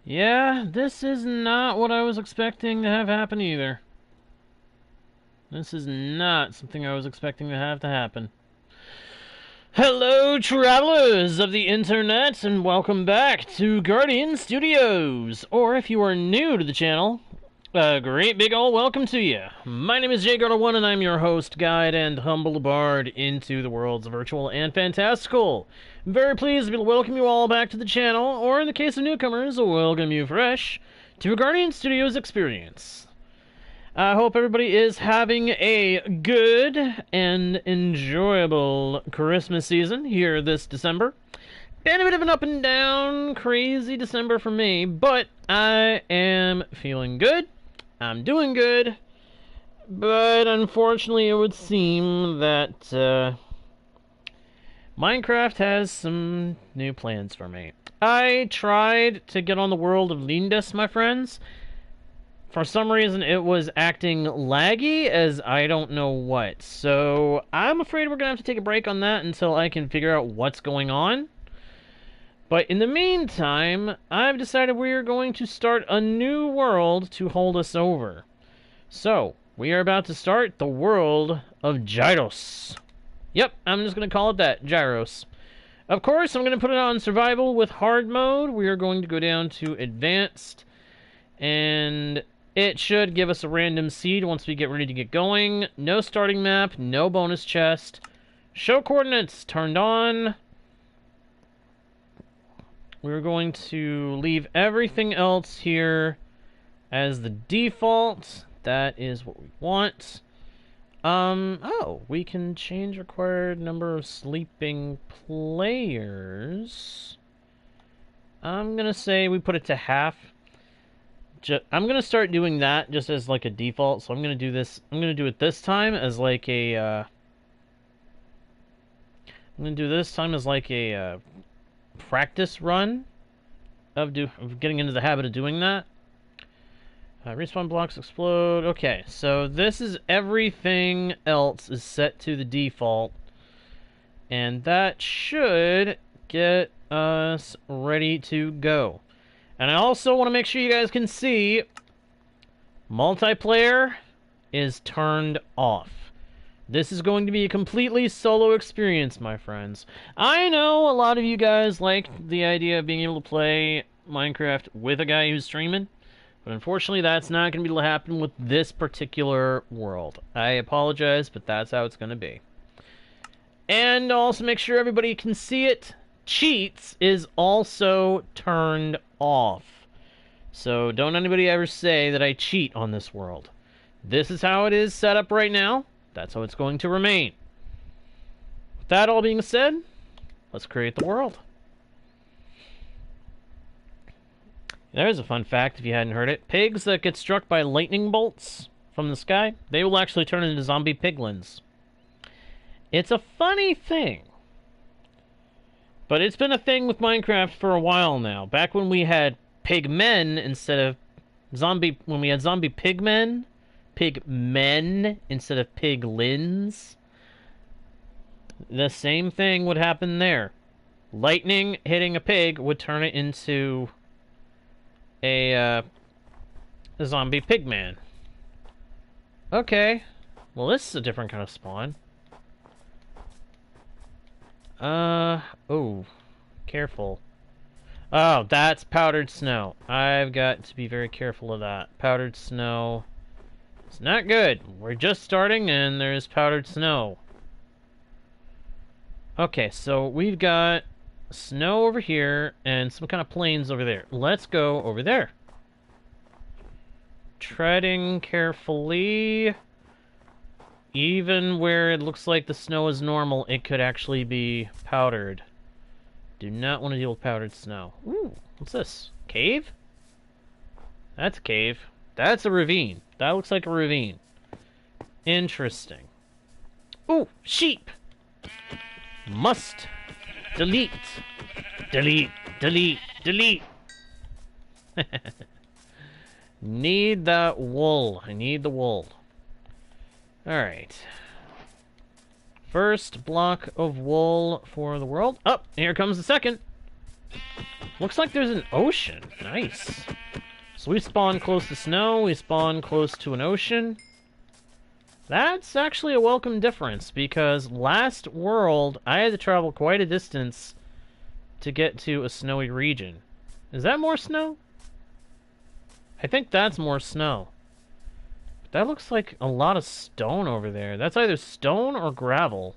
Yeah, this is not what I was expecting to have happen either. This is not something I was expecting to happen. Hello, travelers of the internet, and welcome back to Guardian Studios. Or if you are new to the channel, a great big ol' welcome to you. My name is JGarter1, and I'm your host, guide, and humble bard into the worlds of virtual and fantastical. I'm very pleased to be able to welcome you all back to the channel, or in the case of newcomers, welcome you fresh to a Guardian Studios experience. I hope everybody is having a good and enjoyable Christmas season here this December. Been a bit of an up and down, crazy December for me, but I am feeling good. I'm doing good. But unfortunately, it would seem that Minecraft has some new plans for me. I tried to get on the world of Lindes, my friends. For some reason, it was acting laggy as I don't know what. So I'm afraid we're going to have to take a break on that until I can figure out what's going on. But in the meantime, I've decided we are going to start a new world to hold us over. So, we are about to start the world of Gyros. Yep, I'm just going to call it that, Gyros. Of course, I'm going to put it on survival with hard mode. We are going to go down to advanced. And it should give us a random seed once we get ready to get going. No starting map, no bonus chest. Show coordinates turned on. We're going to leave everything else here as the default. That is what we want. Oh, we can change required number of sleeping players. I'm gonna say we put it to half. I'm gonna start doing that just as like a default. So I'm gonna do this. I'm gonna do it this time as like a. I'm gonna do this time as like a practice run of getting into the habit of doing that. Respawn blocks explode. Okay, so this is everything else is set to the default, and that should get us ready to go. And I also want to make sure you guys can see multiplayer is turned off. This is going to be a completely solo experience, my friends. I know a lot of you guys like the idea of being able to play Minecraft with a guy who's streaming, but unfortunately that's not going to be able to happen with this particular world. I apologize, but that's how it's going to be. And also make sure everybody can see it. Cheats is also turned off. So don't anybody ever say that I cheat on this world. This is how it is set up right now. That's how it's going to remain. With that all being said, let's create the world. There's a fun fact if you hadn't heard it. Pigs that get struck by lightning bolts from the sky, they will actually turn into zombie piglins. It's a funny thing. But it's been a thing with Minecraft for a while now. Back when we had pigmen instead of zombie... When we had zombie pigmen instead of piglins. The same thing would happen there. Lightning hitting a pig would turn it into a zombie pigman. Okay. Well, this is a different kind of spawn. Oh. Careful. Oh, that's powdered snow. I've got to be very careful of that. Powdered snow. It's not good. We're just starting and there's powdered snow. Okay, so we've got snow over here and some kind of plains over there. Let's go over there. Treading carefully. Even where it looks like the snow is normal, it could actually be powdered. Do not want to deal with powdered snow. Ooh, what's this? Cave? That's a cave. That's a ravine. That looks like a ravine. Interesting. Ooh, sheep! Must delete. Delete, delete, delete. Need that wool. I need the wool. Alright. First block of wool for the world. Oh, here comes the second. Looks like there's an ocean. Nice. So we spawn close to snow, we spawn close to an ocean. That's actually a welcome difference, because last world, I had to travel quite a distance to get to a snowy region. Is that more snow? I think that's more snow. But that looks like a lot of stone over there. That's either stone or gravel.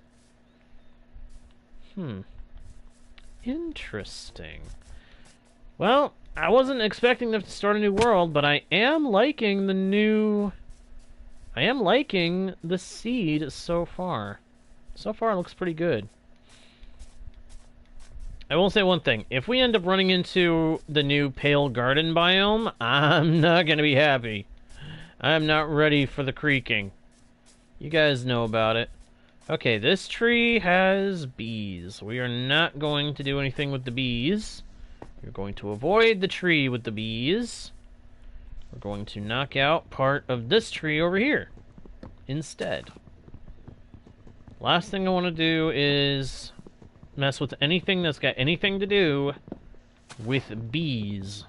Interesting. Well, I wasn't expecting them to start a new world, but I am liking the new... I am liking the seed so far. So far, it looks pretty good. I will say one thing. If we end up running into the new Pale Garden biome, I'm not going to be happy. I'm not ready for the creaking. You guys know about it. Okay, this tree has bees. We are not going to do anything with the bees. We're going to avoid the tree with the bees. We're going to knock out part of this tree over here instead. Last thing I want to do is mess with anything that's got anything to do with bees.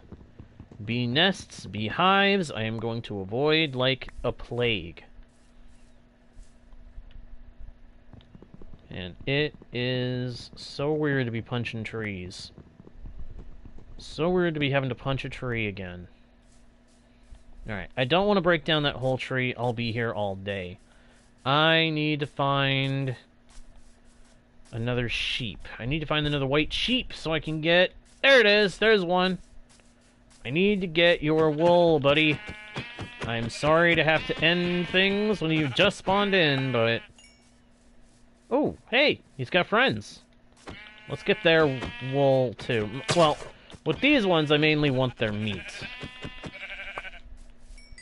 Bee nests, bee hives, I am going to avoid like a plague. And it is so weird to be punching trees. So weird to be having to punch a tree again. Alright, I don't want to break down that whole tree. I'll be here all day. I need to find another sheep. I need to find another white sheep so I can get... There it is! There's one! I need to get your wool, buddy. I'm sorry to have to end things when you've just spawned in, but... Oh, hey! He's got friends. Let's get their wool, too. Well, with these ones, I mainly want their meat.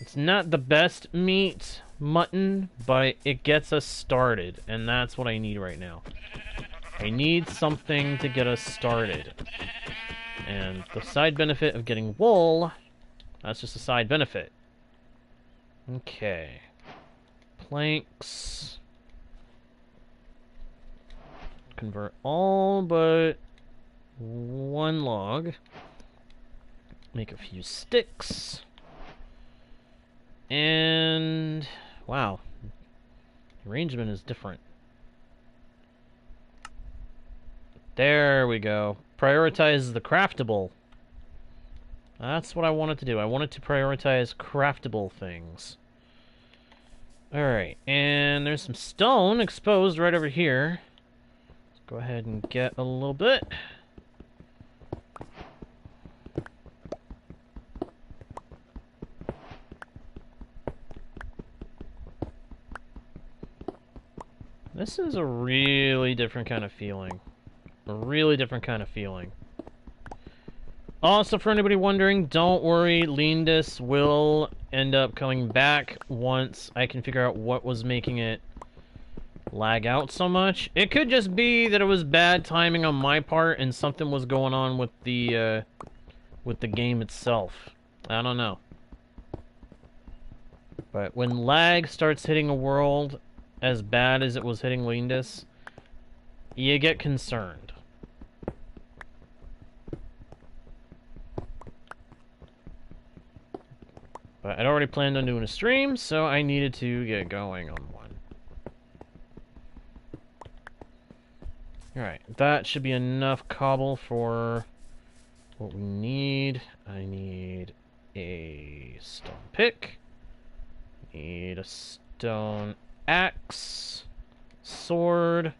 It's not the best meat, mutton, but it gets us started, and that's what I need right now. I need something to get us started. And the side benefit of getting wool, that's just a side benefit. Okay. Planks. Convert all but one log. Make a few sticks. And wow, the arrangement is different. There we go. Prioritize the craftable. That's what I wanted to do. I wanted to prioritize craftable things. Alright, and there's some stone exposed right over here. Let's go ahead and get a little bit. This is a really different kind of feeling. A really different kind of feeling. Also, for anybody wondering, don't worry, Leandus will end up coming back once I can figure out what was making it lag out so much. It could just be that it was bad timing on my part and something was going on with the game itself. I don't know. But when lag starts hitting a world as bad as it was hitting Leandus, you get concerned. But I'd already planned on doing a stream, so I needed to get going on one. Alright, that should be enough cobble for what we need. I need a stone pick. Need a stone axe. Sword.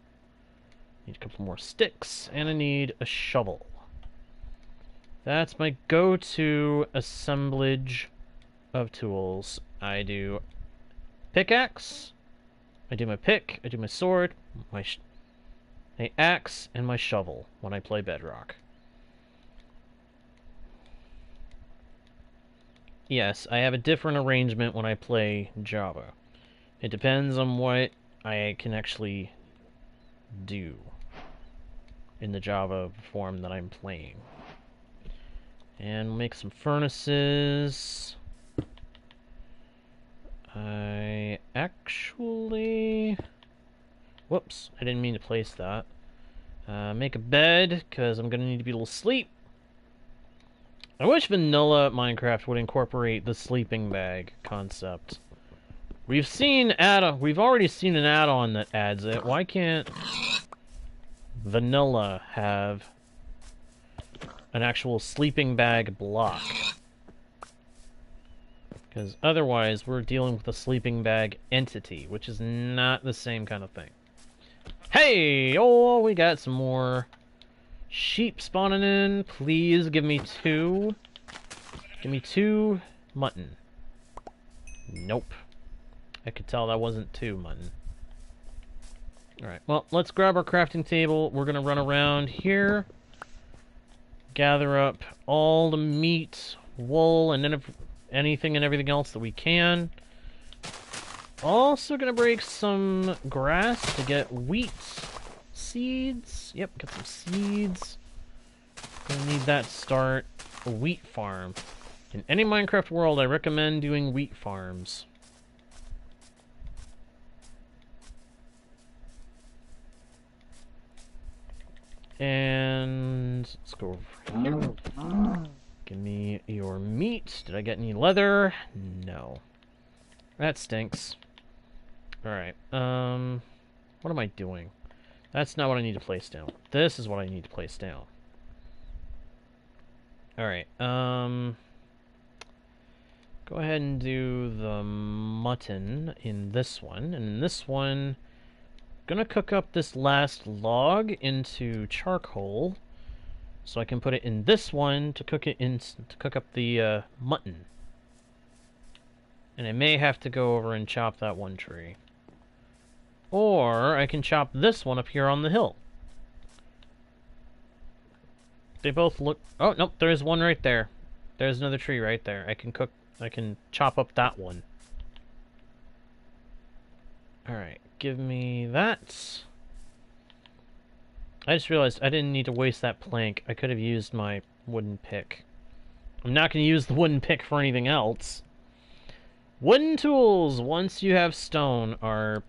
Need a couple more sticks. And I need a shovel. That's my go-to assemblage of tools. I do pickaxe. I do my pick. I do my sword. My axe and my shovel when I play Bedrock. Yes, I have a different arrangement when I play Java. It depends on what I can actually do in the Java form that I'm playing. And make some furnaces. I actually... Whoops, I didn't mean to place that. Make a bed, because I'm going to need to be able to sleep. I wish vanilla Minecraft would incorporate the sleeping bag concept. We've already seen an add-on that adds it. Why can't vanilla have an actual sleeping bag block? Because otherwise we're dealing with a sleeping bag entity, which is not the same kind of thing. Hey! Oh, we got some more sheep spawning in. Please give me 2. Give me 2 mutton. Nope. I could tell that wasn't 2 mutton. Alright, well, let's grab our crafting table. We're gonna run around here. Gather up all the meat, wool, and then anything and everything else that we can. Also gonna break some grass to get wheat seeds. Yep, get some seeds. Gonna need that to start a wheat farm. In any Minecraft world, I recommend doing wheat farms. And let's go over here. Give me your meat. Did I get any leather? No. That stinks. Alright, what am I doing? That's not what I need to place down. This is what I need to place down. Alright, go ahead and do the mutton in this one. And in this one, gonna cook up this last log into charcoal, so I can put it in this one to cook up the mutton. And I may have to go over and chop that one tree. Or I can chop this one up here on the hill. They both look... Oh, nope, there's one right there. There's another tree right there. I can chop up that one. Alright, give me that. I just realized I didn't need to waste that plank. I could have used my wooden pick. I'm not going to use the wooden pick for anything else. Wooden tools, once you have stone, are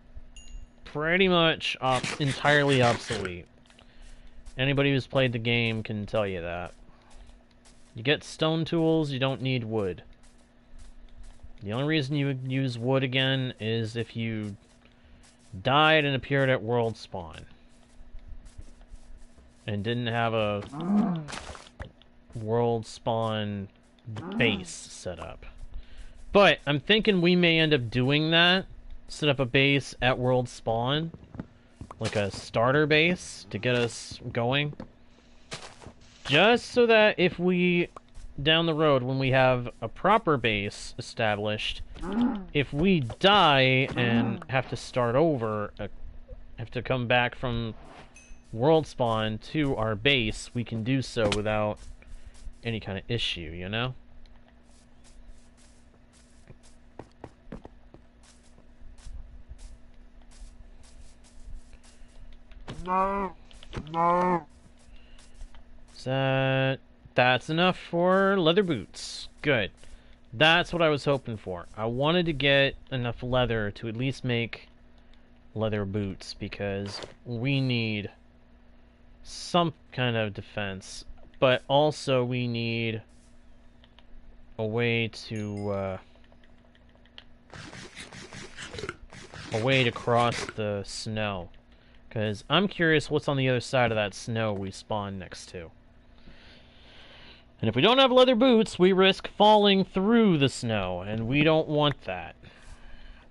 pretty much entirely obsolete. Anybody who's played the game can tell you that. You get stone tools, you don't need wood. The only reason you would use wood again is if you died and appeared at world spawn and didn't have a world spawn base set up. But I'm thinking we may end up doing that. Set up a base at world spawn, like a starter base to get us going. Just so that if we, down the road, when we have a proper base established, if we die and have to start over, have to come back from world spawn to our base, we can do so without any kind of issue, you know? No. That's enough for leather boots. Good. That's what I was hoping for. I wanted to get enough leather to at least make leather boots because we need some kind of defense, but also we need a way to cross the snow. Because I'm curious what's on the other side of that snow we spawn next to. And if we don't have leather boots, we risk falling through the snow, and we don't want that.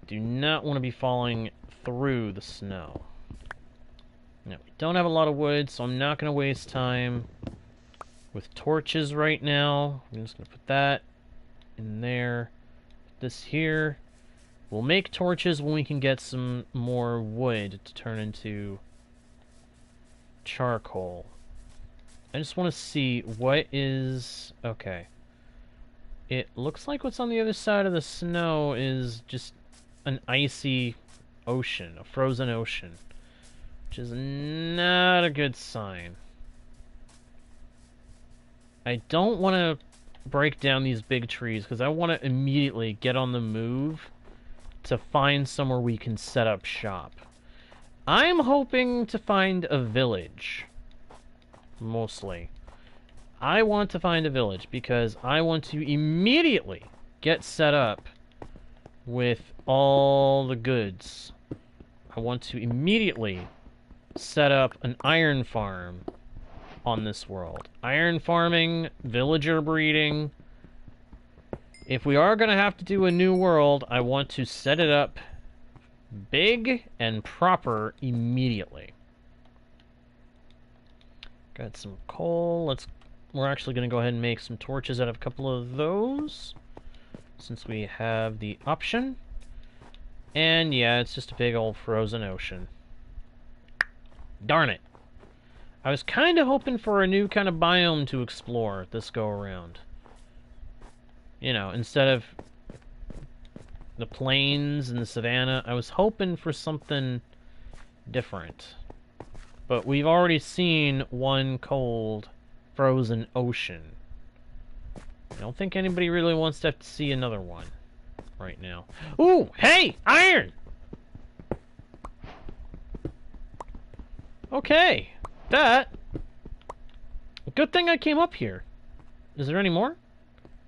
Do not want to be falling through the snow. Now, we don't have a lot of wood, so I'm not going to waste time with torches right now. I'm just going to put that in there. Put this here. We'll make torches when we can get some more wood to turn into charcoal. I just want to see what is... Okay. It looks like what's on the other side of the snow is just an icy ocean, a frozen ocean, which is not a good sign. I don't want to break down these big trees because I want to immediately get on the move to find somewhere we can set up shop. I'm hoping to find a village. Mostly. I want to find a village because I want to immediately get set up with all the goods. I want to immediately set up an iron farm on this world. Iron farming, villager breeding. If we are going to have to do a new world, I want to set it up big and proper immediately. Got some coal. We're actually going to go ahead and make some torches out of a couple of those, since we have the option. And yeah, it's just a big old frozen ocean. Darn it. I was kind of hoping for a new kind of biome to explore this go around. You know, instead of the plains and the savanna, I was hoping for something different. But we've already seen one cold, frozen ocean. I don't think anybody really wants to have to see another one right now. Ooh, hey, iron! Okay, that. Good thing I came up here. Is there any more?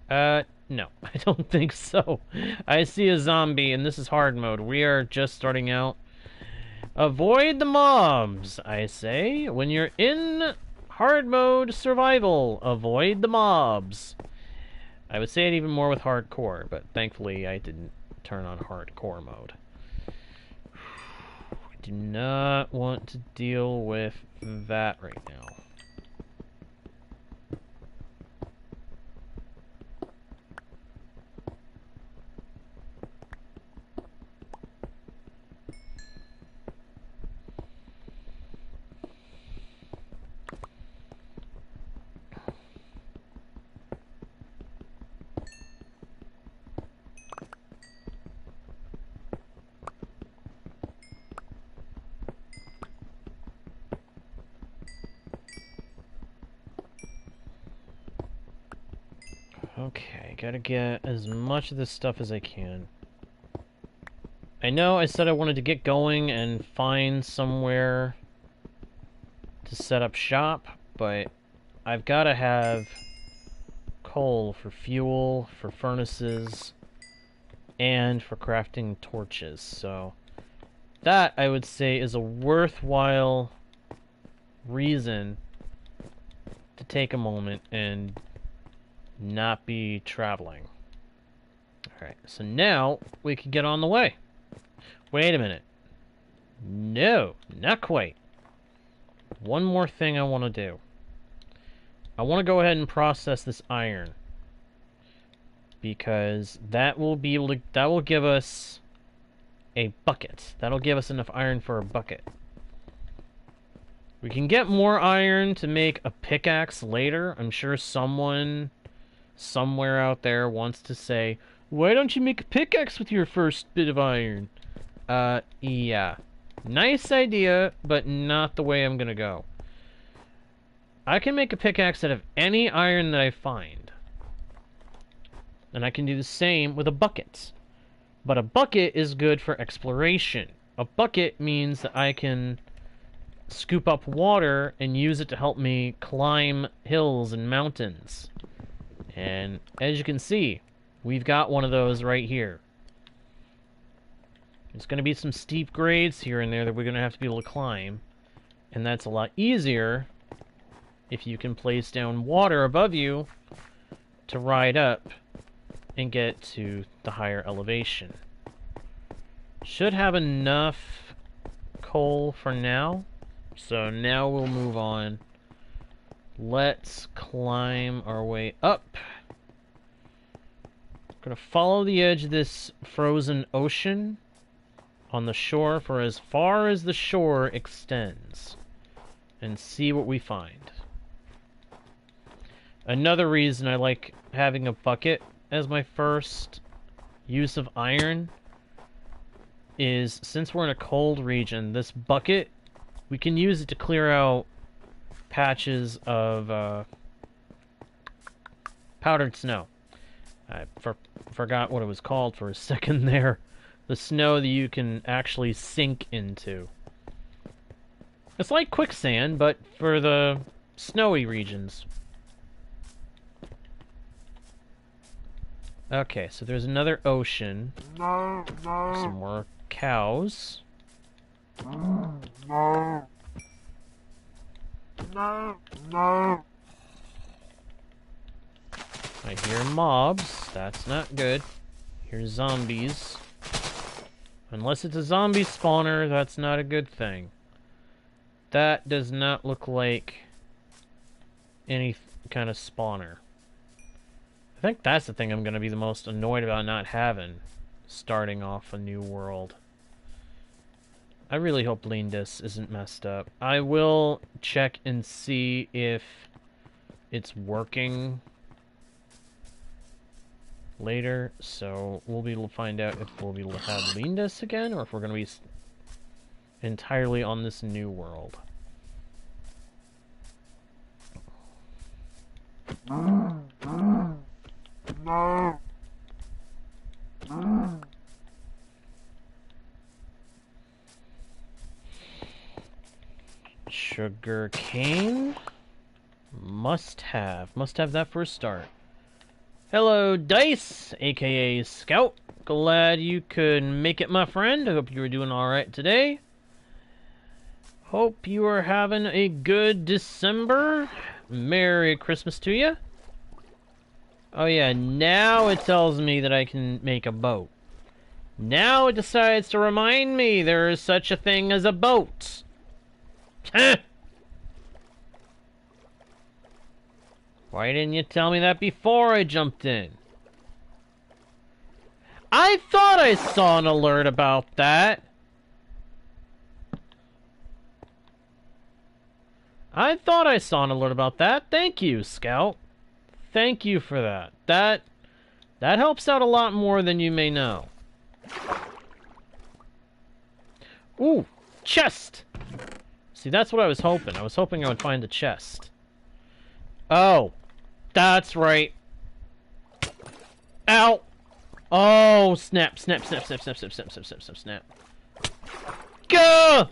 No, I don't think so. I see a zombie, and this is hard mode. We are just starting out. Avoid the mobs, I say. When you're in hard mode survival, avoid the mobs. I would say it even more with hardcore, but thankfully I didn't turn on hardcore mode. I do not want to deal with that right now. Okay, gotta get as much of this stuff as I can. I know I said I wanted to get going and find somewhere to set up shop, but I've gotta have coal for fuel, for furnaces, and for crafting torches, so that, I would say, is a worthwhile reason to take a moment and not be traveling. Alright, so now we can get on the way. Wait a minute. No, not quite. One more thing I want to do. I want to go ahead and process this iron, because that will be able to, that will give us a bucket. That'll give us enough iron for a bucket. We can get more iron to make a pickaxe later. I'm sure someone somewhere out there wants to say, why don't you make a pickaxe with your first bit of iron? Yeah. Nice idea, but not the way I'm gonna go. I can make a pickaxe out of any iron that I find. And I can do the same with a bucket. But a bucket is good for exploration. A bucket means that I can scoop up water and use it to help me climb hills and mountains. And as you can see, we've got one of those right here. There's going to be some steep grades here and there that we're going to have to be able to climb. And that's a lot easier if you can place down water above you to ride up and get to the higher elevation. Should have enough coal for now. So now we'll move on. Let's climb our way up. Gonna follow the edge of this frozen ocean on the shore for as far as the shore extends and see what we find. Another reason I like having a bucket as my first use of iron is, since we're in a cold region, this bucket, we can use it to clear out patches of powdered snow. I forgot what it was called for a second there. The snow that you can actually sink into. It's like quicksand, but for the snowy regions. Okay, so there's another ocean. Some more cows. I hear mobs. That's not good. Here's zombies. Unless it's a zombie spawner, that's not a good thing. That does not look like any kind of spawner. I think that's the thing I'm going to be the most annoyed about not having. Starting off a new world. I really hope Lindis isn't messed up. I will check and see if it's working later, so we'll be able to find out if we'll be able to have Lindis again, or if we're going to be entirely on this new world. Sugar cane. Must have that for a start. Hello, Dice, aka Scout. Glad you could make it, my friend. I hope you were doing alright today. Hope you are having a good December. Merry Christmas to you. Oh yeah, now it tells me that I can make a boat. Now it decides to remind me there is such a thing as a boat. Why didn't you tell me that before I jumped in? I thought I saw an alert about that. I thought I saw an alert about that. Thank you, Scout. Thank you for that. That helps out a lot more than you may know. Ooh, chest! See, that's what I was hoping. I was hoping I would find a chest. Oh, that's right. Ow! Oh, snap, snap, snap, snap, snap, snap, snap, snap, snap, snap, snap. Go!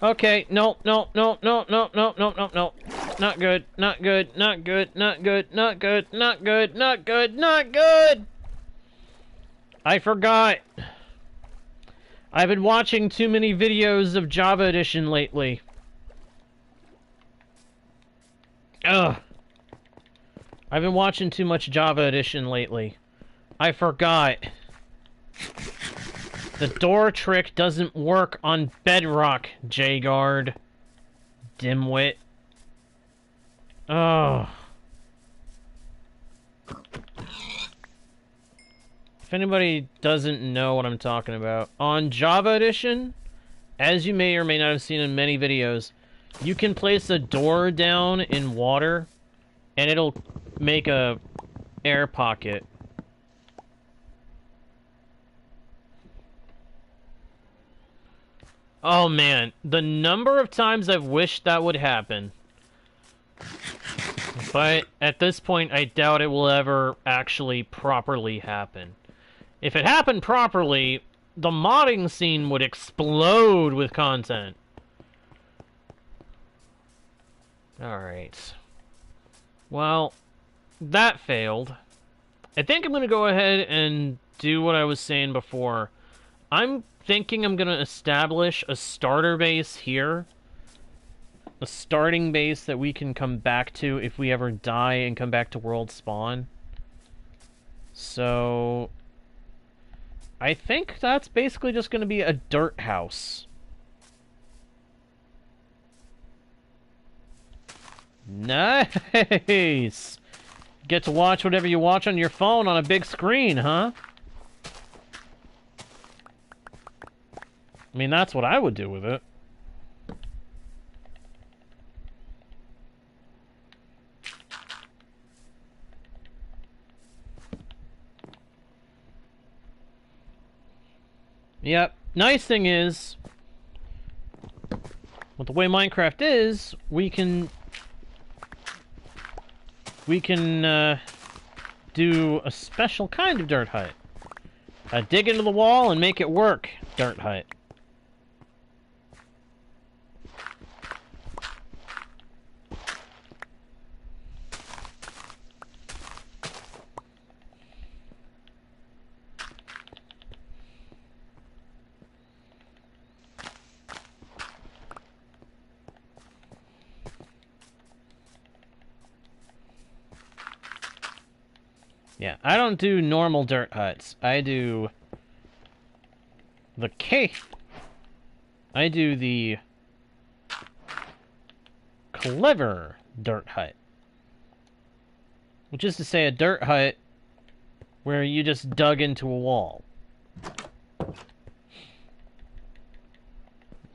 Okay, no, no, no, no, no, no, no, no, no. Not good, not good, not good, not good, not good, not good, not good, not good! I forgot. I've been watching too many videos of Java Edition lately. Ugh. I've been watching too much Java Edition lately. I forgot. The door trick doesn't work on Bedrock, J-Guard. Dimwit. Ugh. If anybody doesn't know what I'm talking about, on Java Edition, as you may or may not have seen in many videos, you can place a door down in water, and it'll make a air pocket. Oh man, the number of times I've wished that would happen. But at this point, I doubt it will ever actually properly happen. If it happened properly, the modding scene would explode with content. Alright. Well, that failed. I think I'm going to go ahead and do what I was saying before. I'm thinking I'm going to establish a starter base here. A starting base that we can come back to if we ever die and come back to world spawn. So I think that's basically just going to be a dirt house. Nice! Get to watch whatever you watch on your phone on a big screen, huh? I mean, that's what I would do with it. Yep. Nice thing is, with the way Minecraft is, we can do a special kind of dirt hut. Dig into the wall and make it work, dirt hut. Yeah, I don't do normal dirt huts. I do the cave. I do the clever dirt hut. Which is to say a dirt hut where you just dug into a wall.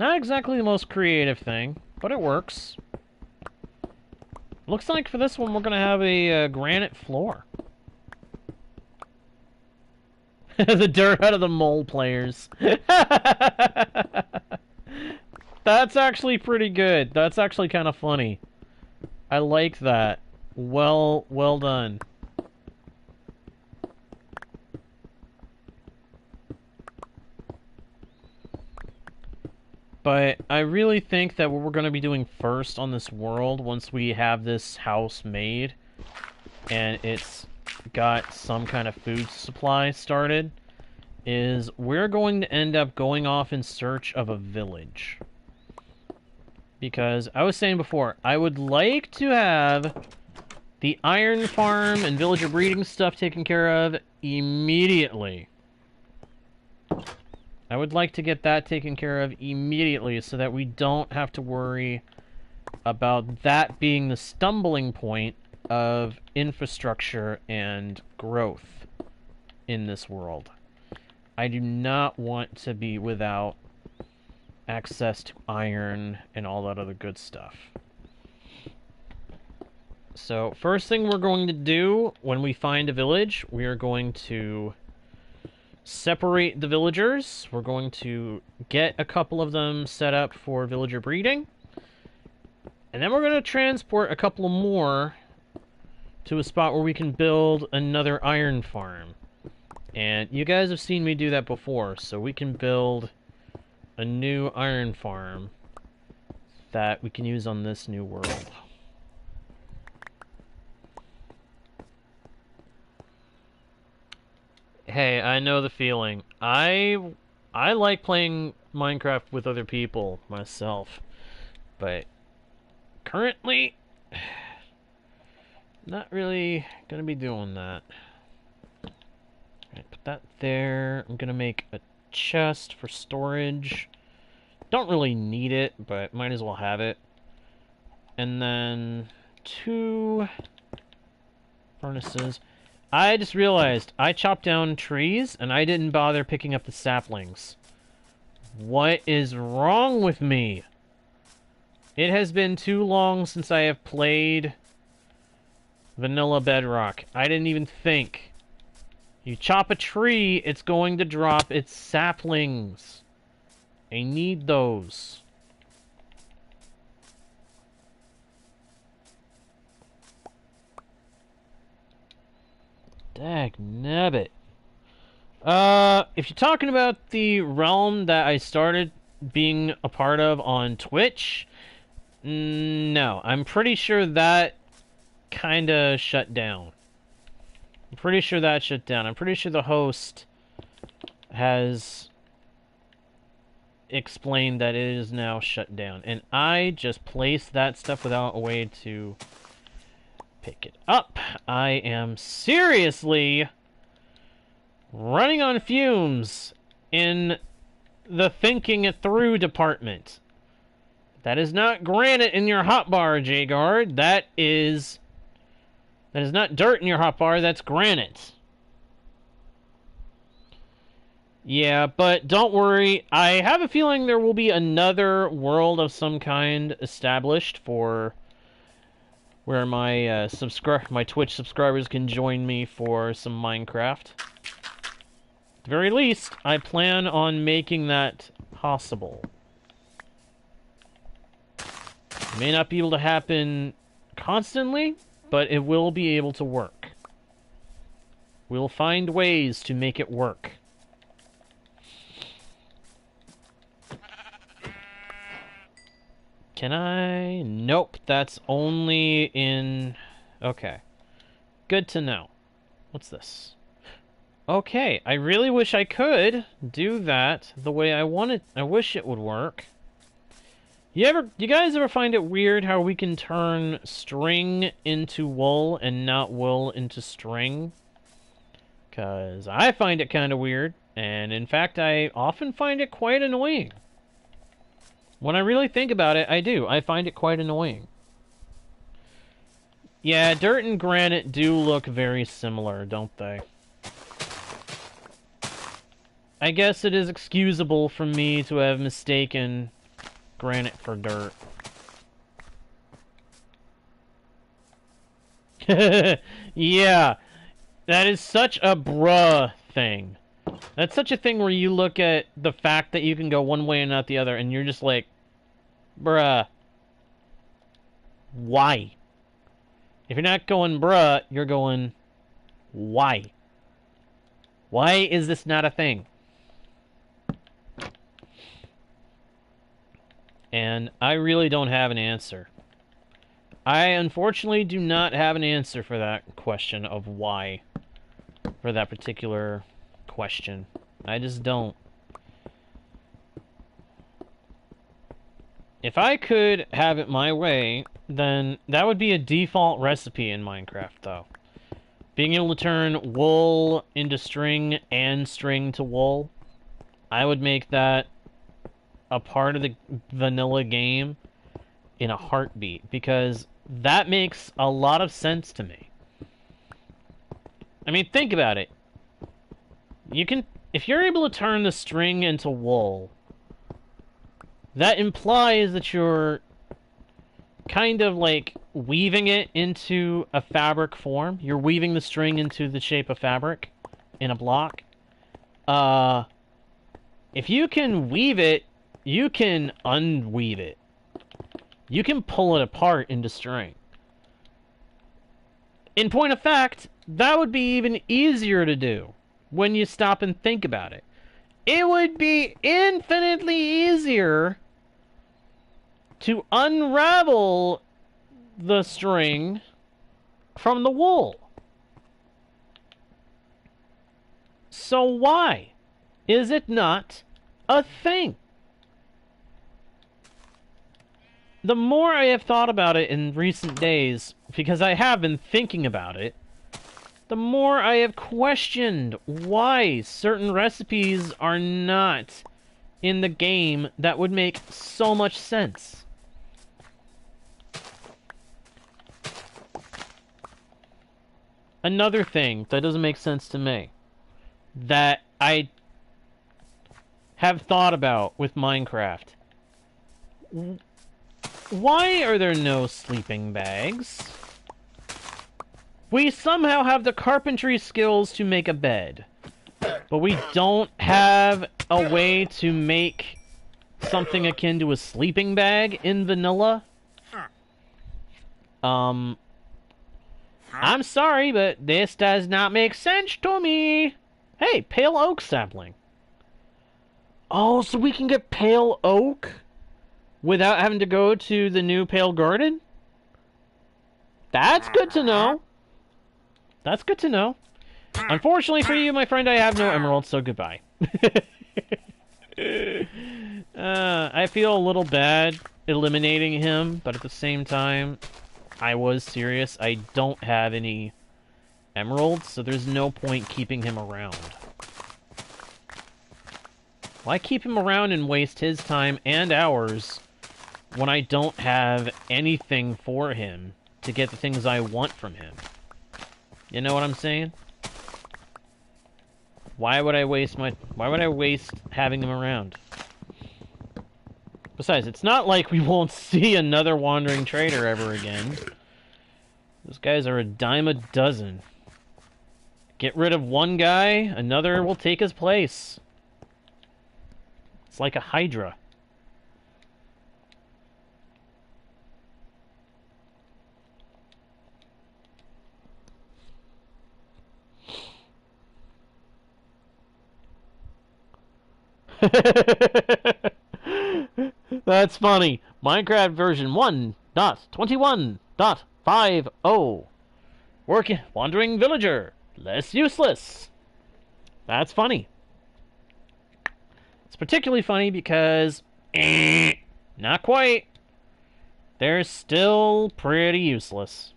Not exactly the most creative thing, but it works. Looks like for this one we're gonna have a granite floor. The dirt hut of the mole players. That's actually pretty good. That's actually kind of funny. I like that. Well done. But I really think that what we're going to be doing first on this world, once we have this house made, and it's got some kind of food supply started, is we're going to end up going off in search of a village. Because I was saying before, I would like to have the iron farm and villager breeding stuff taken care of immediately. I would like to get that taken care of immediately so that we don't have to worry about that being the stumbling point of infrastructure and growth in this world. I do not want to be without access to iron and all that other good stuff. So, first thing we're going to do when we find a village, we are going to separate the villagers. We're going to get a couple of them set up for villager breeding. And then we're going to transport a couple more to a spot where we can build another iron farm. And you guys have seen me do that before, so we can build a new iron farm that we can use on this new world. Hey, I know the feeling. I like playing Minecraft with other people myself, but currently not really gonna be doing that. Alright, put that there. I'm gonna make a chest for storage. Don't really need it, but might as well have it. And then 2 furnaces. I just realized I chopped down trees and I didn't bother picking up the saplings. What is wrong with me? It has been too long since I have played vanilla Bedrock. I didn't even think. You chop a tree, it's going to drop its saplings. I need those. Dagnabbit. If you're talking about the realm that I started being a part of on Twitch, no. I'm pretty sure that kinda shut down. I'm pretty sure that shut down. I'm pretty sure the host has explained that it is now shut down. And I just placed that stuff without a way to pick it up. I am seriously running on fumes in the thinking it through department. That is not granite in your hotbar, J-Guard. That is not dirt in your hotbar, that's granite. Yeah, but don't worry. I have a feeling there will be another world of some kind established for where my my Twitch subscribers can join me for some Minecraft. At the very least, I plan on making that possible. It may not be able to happen constantly, but it will be able to work. We'll find ways to make it work. Can I? Nope, that's only in... Okay. Good to know. What's this? Okay, I really wish I could do that the way I want it. I wish it would work. You guys ever find it weird how we can turn string into wool and not wool into string? Because I find it kind of weird, and in fact, I often find it quite annoying. When I really think about it, I do. I find it quite annoying. Yeah, dirt and granite do look very similar, don't they? I guess it is excusable for me to have mistaken granite for dirt. Yeah, that is such a bruh thing. That's such a thing where you look at the fact that you can go one way and not the other, and you're just like, bruh, why? If you're not going bruh, you're going, why? Why is this not a thing? And I really don't have an answer. I unfortunately do not have an answer for that question of why. For that particular question. I just don't. If I could have it my way, then that would be a default recipe in Minecraft, though. Being able to turn wool into string and string to wool, I would make that a part of the vanilla game in a heartbeat, because that makes a lot of sense to me. I mean, think about it. You can, if you're able to turn the string into wool, that implies that you're kind of like weaving it into a fabric form. You're weaving the string into the shape of fabric in a block. If you can weave it, you can unweave it. You can pull it apart into string. In point of fact, that would be even easier to do when you stop and think about it. It would be infinitely easier to unravel the string from the wool. So why is it not a thing? The more I have thought about it in recent days, because I have been thinking about it, the more I have questioned why certain recipes are not in the game that would make so much sense. Another thing that doesn't make sense to me, that I have thought about with Minecraft. Why are there no sleeping bags? We somehow have the carpentry skills to make a bed, but we don't have a way to make something akin to a sleeping bag in vanilla. I'm sorry, but this does not make sense to me. Hey, pale oak sapling. Oh, so we can get pale oak without having to go to the new pale garden? That's good to know. That's good to know. Unfortunately for you, my friend, I have no emeralds, so goodbye. I feel a little bad eliminating him, but at the same time, I was serious. I don't have any emeralds, so there's no point keeping him around. Why keep him around and waste his time and ours when I don't have anything for him to get the things I want from him? You know what I'm saying? Why would I waste having him around? Besides, it's not like we won't see another wandering trader ever again. Those guys are a dime a dozen. Get rid of one guy, another will take his place. It's like a hydra. That's funny. Minecraft version 1.21.50. Wandering villager. Less useless. That's funny. It's particularly funny because... not quite. They're still pretty useless.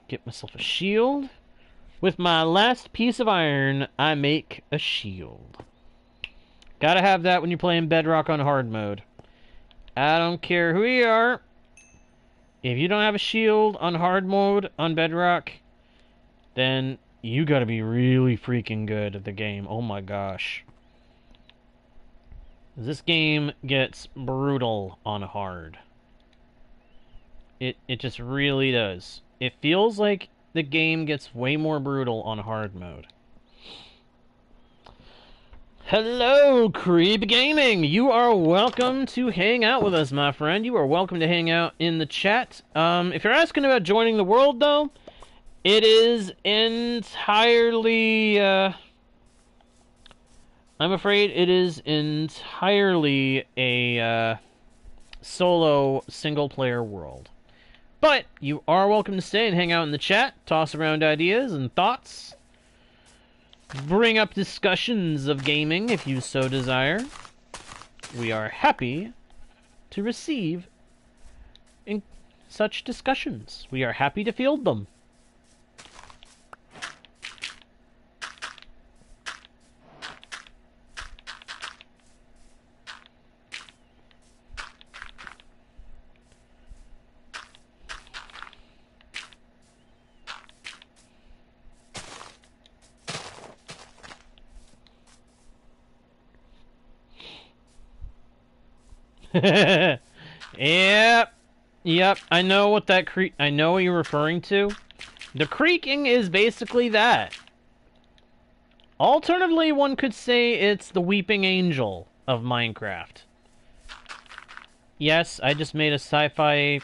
Get myself a shield. With my last piece of iron, I make a shield. Gotta have that when you're playing Bedrock on hard mode. I don't care who you are. If you don't have a shield on hard mode on Bedrock, then you gotta be really freaking good at the game. Oh my gosh. This game gets brutal on hard. It just really does. It feels like the game gets way more brutal on hard mode. Hello, Creep Gaming! You are welcome to hang out with us, my friend. You are welcome to hang out in the chat. If you're asking about joining the world, though, it is entirely, I'm afraid it is entirely a, solo, single-player world. But you are welcome to stay and hang out in the chat, toss around ideas and thoughts, bring up discussions of gaming if you so desire. We are happy to receive in such discussions. We are happy to field them. Yep, I know what that I know what you're referring to. The creaking is basically that. Alternatively, one could say it's the weeping angel of Minecraft. Yes, I just made a sci-fi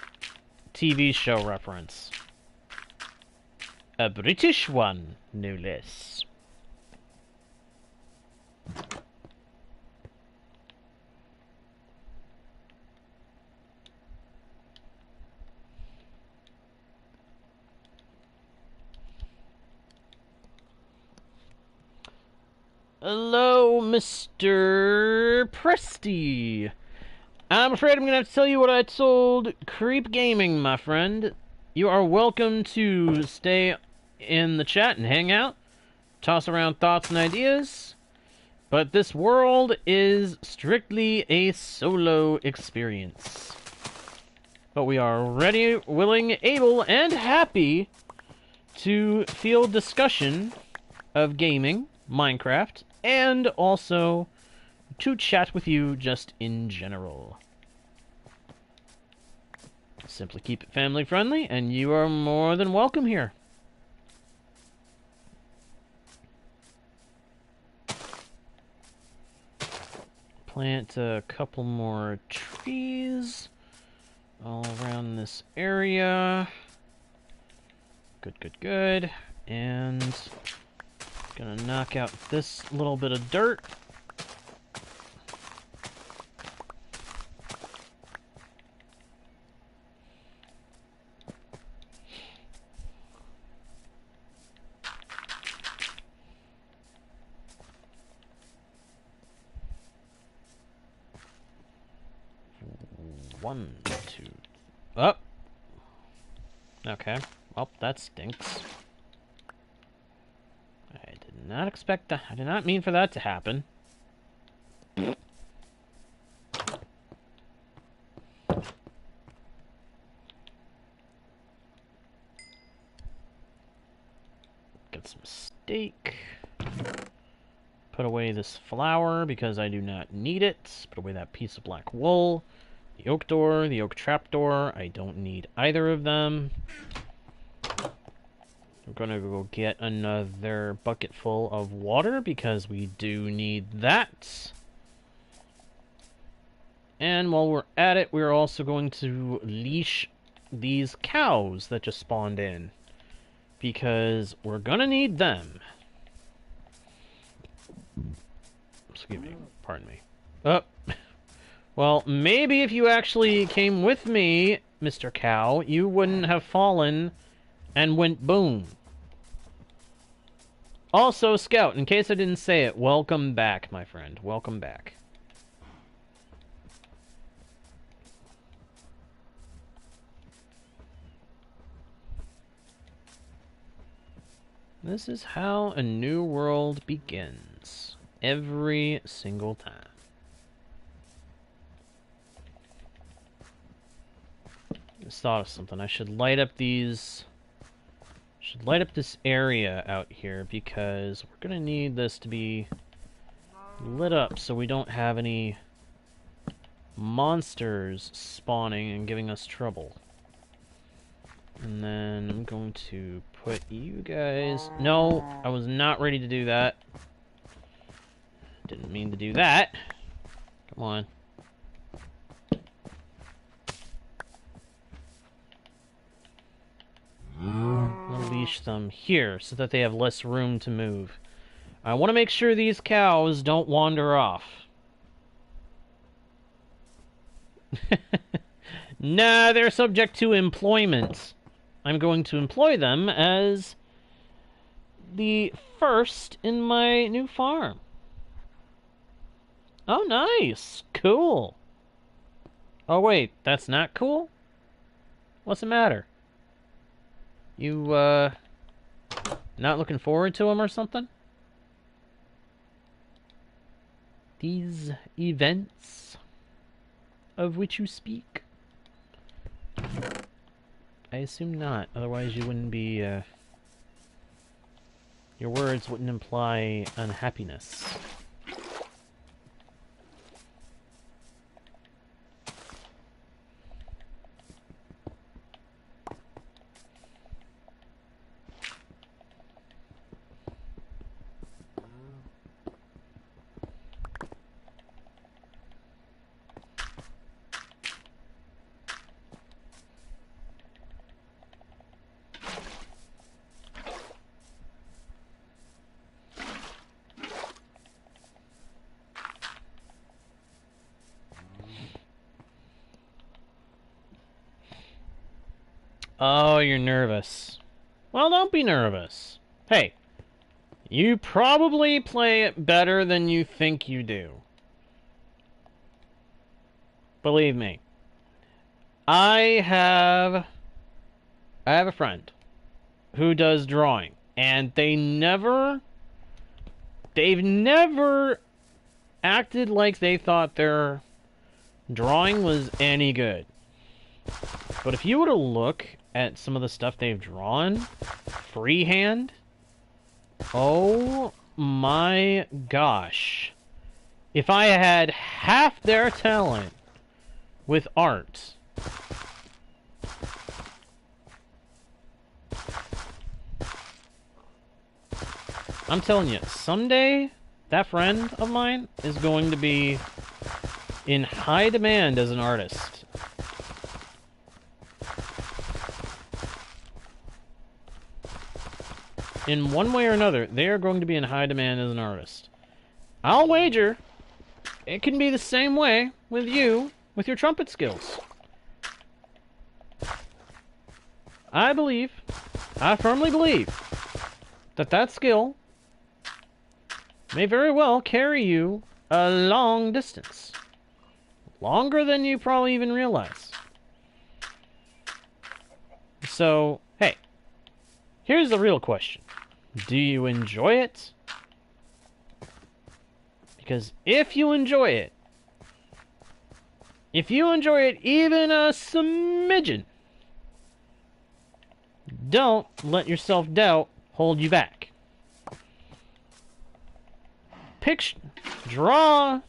TV show reference. A British one, no less. Hello, Mr. Presty. I'm afraid I'm going to have to tell you what I told Creep Gaming, my friend. You are welcome to stay in the chat and hang out, toss around thoughts and ideas, but this world is strictly a solo experience. But we are ready, willing, able, and happy to field discussion of gaming, Minecraft, and also to chat with you just in general. Simply keep it family friendly, and you are more than welcome here. Plant a couple more trees all around this area. Good. And gonna knock out this little bit of dirt. One, two. Oh! Okay. Well, that stinks. I did not expect that. I did not mean for that to happen. Get some steak. Put away this flour because I do not need it. Put away that piece of black wool. The oak door, the oak trapdoor. I don't need either of them. We're gonna go get another bucket full of water because we do need that. And while we're at it, we're also going to leash these cows that just spawned in, because we're gonna need them. Excuse me, pardon me. Oh, well, maybe if you actually came with me, Mr. Cow, you wouldn't have fallen and went boom. Also, Scout, in case I didn't say it, welcome back, my friend. Welcome back. This is how a new world begins. Every single time. Just thought of something. I should light up these... Should light up this area out here because we're gonna need this to be lit up so we don't have any monsters spawning and giving us trouble. And then I'm going to put you guys... No, I was not ready to do that. Didn't mean to do that. Come on. Unleash them here so that they have less room to move. I want to make sure these cows don't wander off. Nah, they're subject to employment. I'm going to employ them as the first in my new farm. Oh, nice. Cool. Oh, wait, that's not cool? What's the matter? You, not looking forward to them or something? These events of which you speak? I assume not, otherwise you wouldn't be, your words wouldn't imply unhappiness. Oh, you're nervous. Well, don't be nervous. Hey, you probably play it better than you think you do. Believe me. I have a friend who does drawing, and they've never acted like they thought their drawing was any good. But if you were to look at some of the stuff they've drawn freehand, oh my gosh. If I had half their talent with art, I'm telling you, someday that friend of mine is going to be in high demand as an artist. In one way or another, they are going to be in high demand as an artist. I'll wager it can be the same way with you, with your trumpet skills. I firmly believe, that skill may very well carry you a long distance. Longer than you probably even realize. So, hey, here's the real question. Do you enjoy it? Because if you enjoy it even a smidgen, don't let your self-doubt hold you back. Draw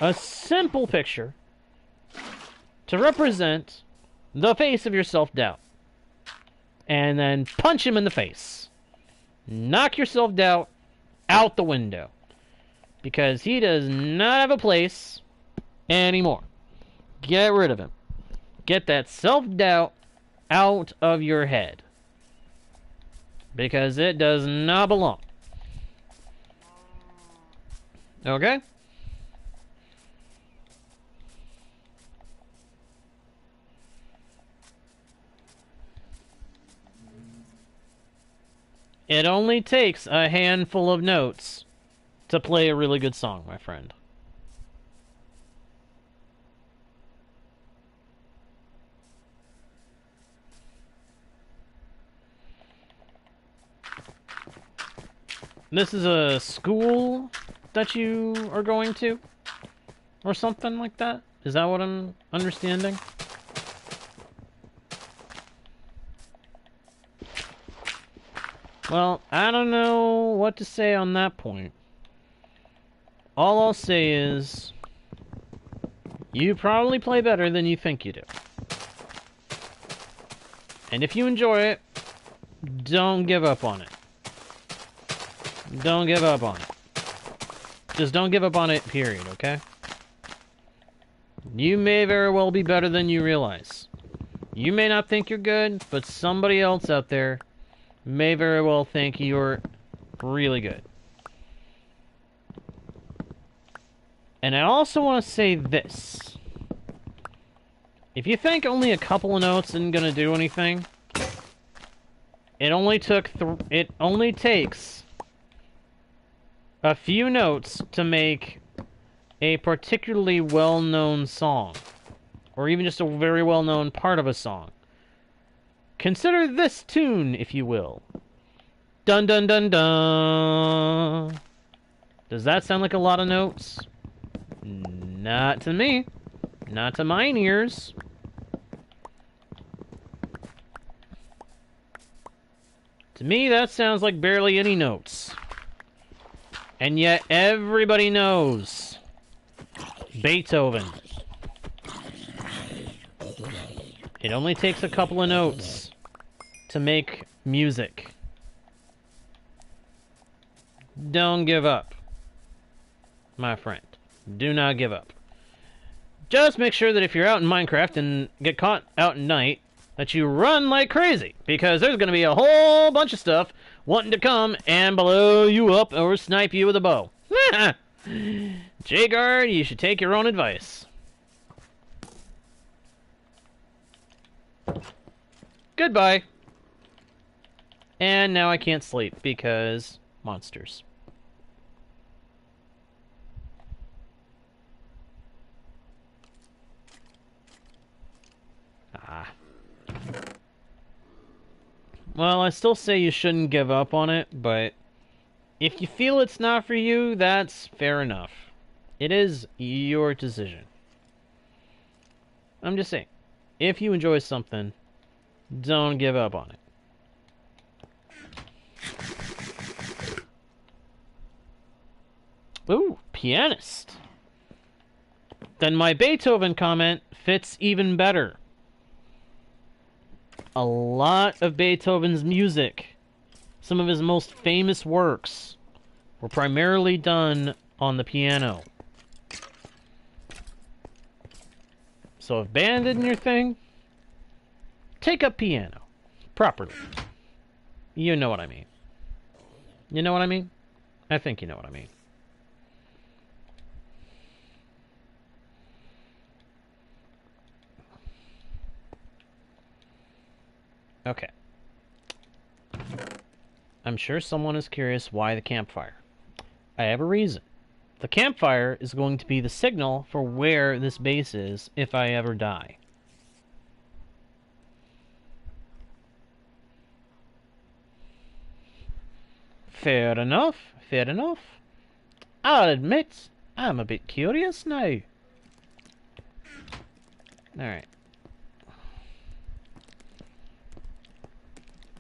a simple picture to represent the face of your self-doubt. And then punch him in the face. Knock your self-doubt out the window. Because he does not have a place anymore. Get rid of him. Get that self-doubt out of your head. Because it does not belong. Okay? It only takes a handful of notes to play a really good song, my friend. This is a school that you are going to? Or something like that? Is that what I'm understanding? Well, I don't know what to say on that point. All I'll say is, you probably play better than you think you do. And if you enjoy it, don't give up on it. Don't give up on it. Just don't give up on it, period, okay? You may very well be better than you realize. You may not think you're good, but somebody else out there may very well think you're really good. And I also want to say this. If you think only a couple of notes isn't going to do anything, it only takes a few notes to make a particularly well-known song, or even just a very well-known part of a song. Consider this tune, if you will. Dun dun dun dun. Does that sound like a lot of notes? Not to me. Not to mine ears. To me, that sounds like barely any notes. And yet, everybody knows Beethoven. It only takes a couple of notes to make music. Don't give up, my friend. Do not give up. Just make sure that if you're out in Minecraft and get caught out at night, that you run like crazy, because there's going to be a whole bunch of stuff wanting to come and blow you up or snipe you with a bow. J-Guard, you should take your own advice. Goodbye. And now I can't sleep because monsters. Well, I still say you shouldn't give up on it, but if you feel it's not for you, that's fair enough. It is your decision. I'm just saying, if you enjoy something, don't give up on it. Ooh, pianist. Then my Beethoven comment fits even better. A lot of Beethoven's music, some of his most famous works, were primarily done on the piano. So if band isn't your thing, take up piano. Properly. You know what I mean. You know what I mean? I think you know what I mean. Okay. I'm sure someone is curious why the campfire. I have a reason. The campfire is going to be the signal for where this base is if I ever die. Fair enough, fair enough. I'll admit, I'm a bit curious now. Alright.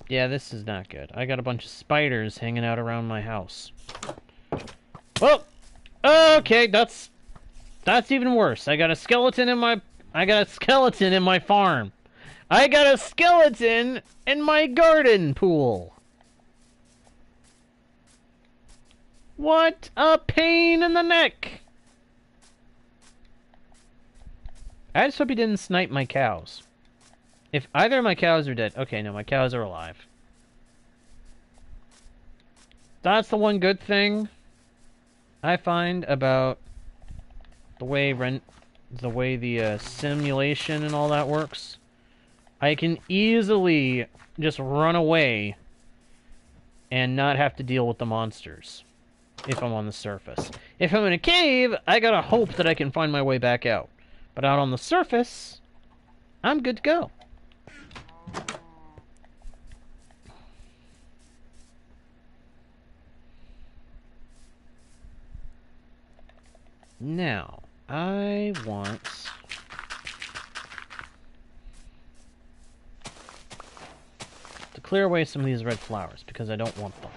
Yeah, this is not good. I got a bunch of spiders hanging out around my house. Well, okay, that's even worse. I got a skeleton in my farm. I got a skeleton in my garden pool. What a pain in the neck. I just hope he didn't snipe my cows. If either of my cows are dead... Okay, no, my cows are alive. That's the one good thing I find about the way the simulation and all that works. I can easily just run away and not have to deal with the monsters if I'm on the surface. If I'm in a cave, I gotta hope that I can find my way back out. But out on the surface, I'm good to go. Now, I want... to clear away some of these red flowers, because I don't want them.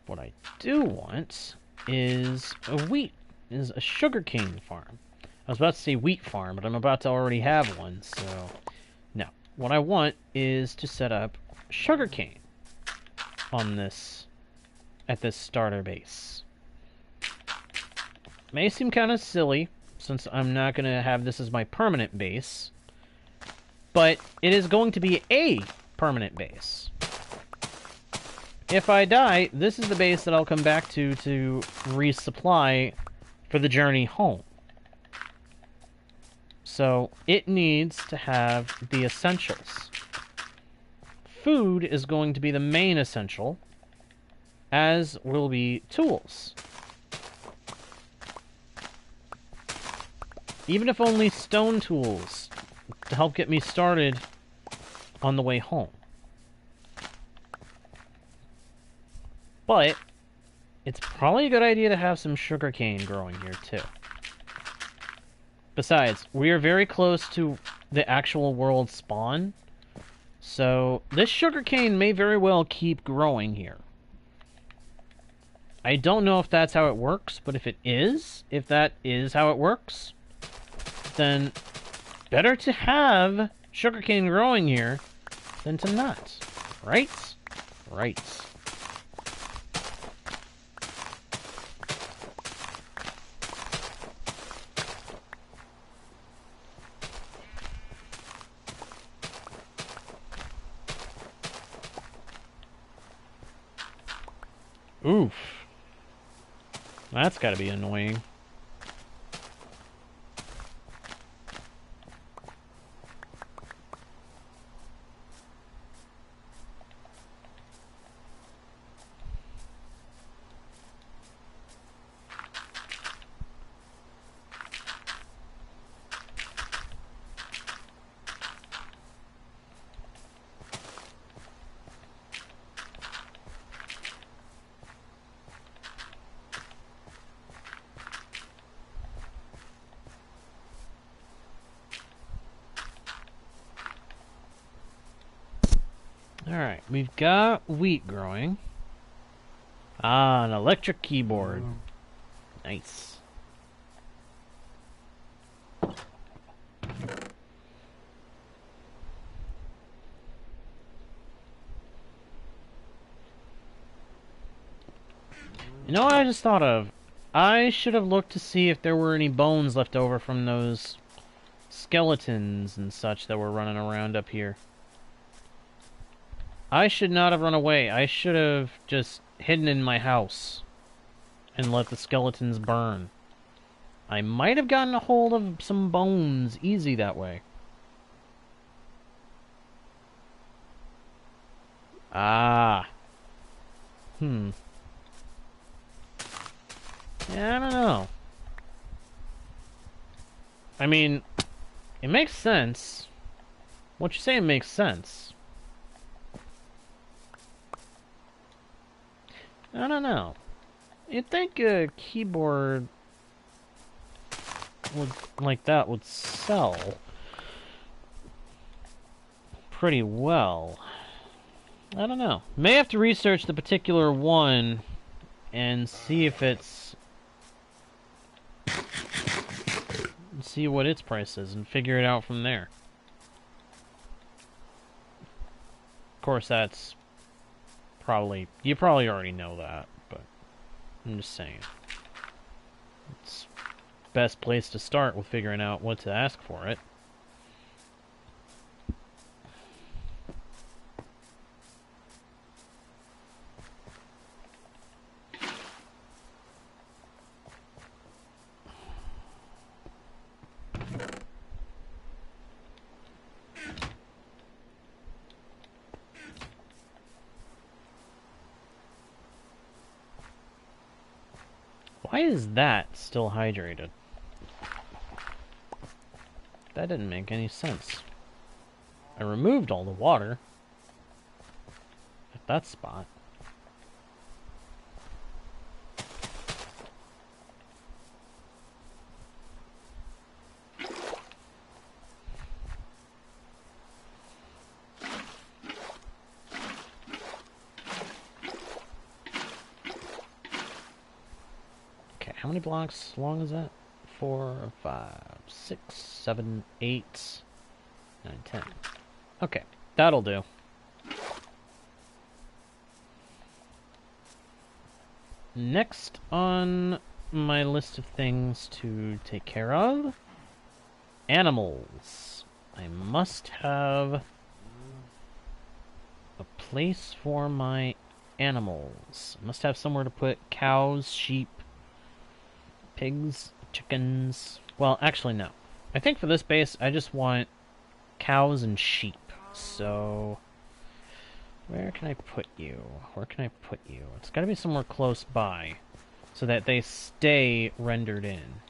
What I do want is a sugarcane farm. I was about to say wheat farm, but I'm about to already have one, so... No. What I want is to set up sugarcane on this... at this starter base. May seem kind of silly, since I'm not going to have this as my permanent base, but it is going to be a permanent base. If I die, this is the base that I'll come back to resupply for the journey home. So, it needs to have the essentials. Food is going to be the main essential, as will be tools. Even if only stone tools, to help get me started on the way home. But, it's probably a good idea to have some sugarcane growing here, too. Besides, we are very close to the actual world spawn, so this sugarcane may very well keep growing here. I don't know if that's how it works, but if that is how it works, then better to have sugarcane growing here than to not. Right? Right. Oof. That's gotta be annoying. Alright, we've got wheat growing. Ah, an electric keyboard. Nice. You know what I just thought of? I should have looked to see if there were any bones left over from those skeletons and such that were running around up here. I should not have run away. I should have just hidden in my house and let the skeletons burn. I might have gotten a hold of some bones easy that way. Ah. Yeah, I don't know. I mean, it makes sense. What you saying makes sense. I don't know. You'd think a keyboard like that would sell pretty well. I don't know. May have to research the particular one and see if it's... see what its price is and figure it out from there. Of course, that's... probably... you probably already know that, but I'm just saying. It's best place to start with figuring out what to ask for it. Why is that still hydrated? That didn't make any sense. I removed all the water. that spot. Okay, how many blocks long is that? 4, 5, 6, 7, 8, 9, 10. Okay, that'll do. Next on my list of things to take care of, animals. I must have a place for my animals. I must have somewhere to put cows, sheep, pigs, chickens. Well, actually, no. I think for this base, I just want cows and sheep. So, where can I put you? Where can I put you? It's got to be somewhere close by so that they stay rendered in.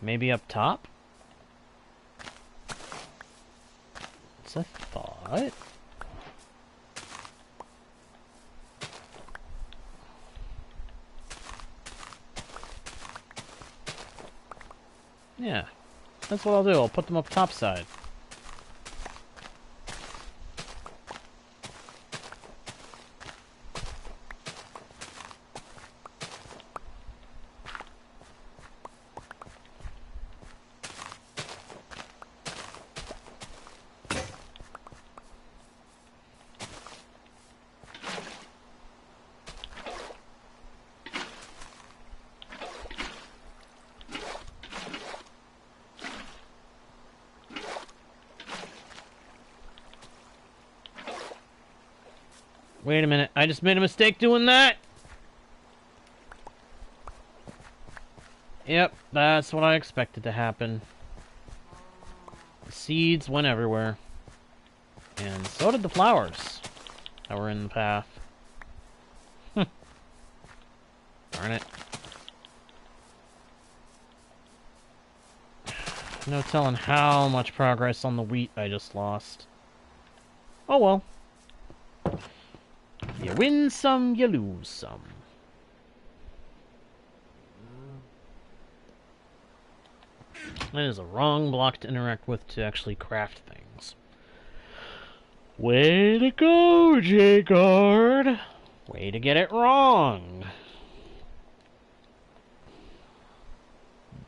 Maybe up top? It's a thought. Yeah, that's what I'll do. I'll put them up top side. Wait a minute, I just made a mistake doing that! Yep, that's what I expected to happen. The seeds went everywhere. And so did the flowers that were in the path. Darn it. No telling how much progress on the wheat I just lost. Oh well. You win some, you lose some. That is a wrong block to interact with to actually craft things. Way to go, J-Guard! Way to get it wrong.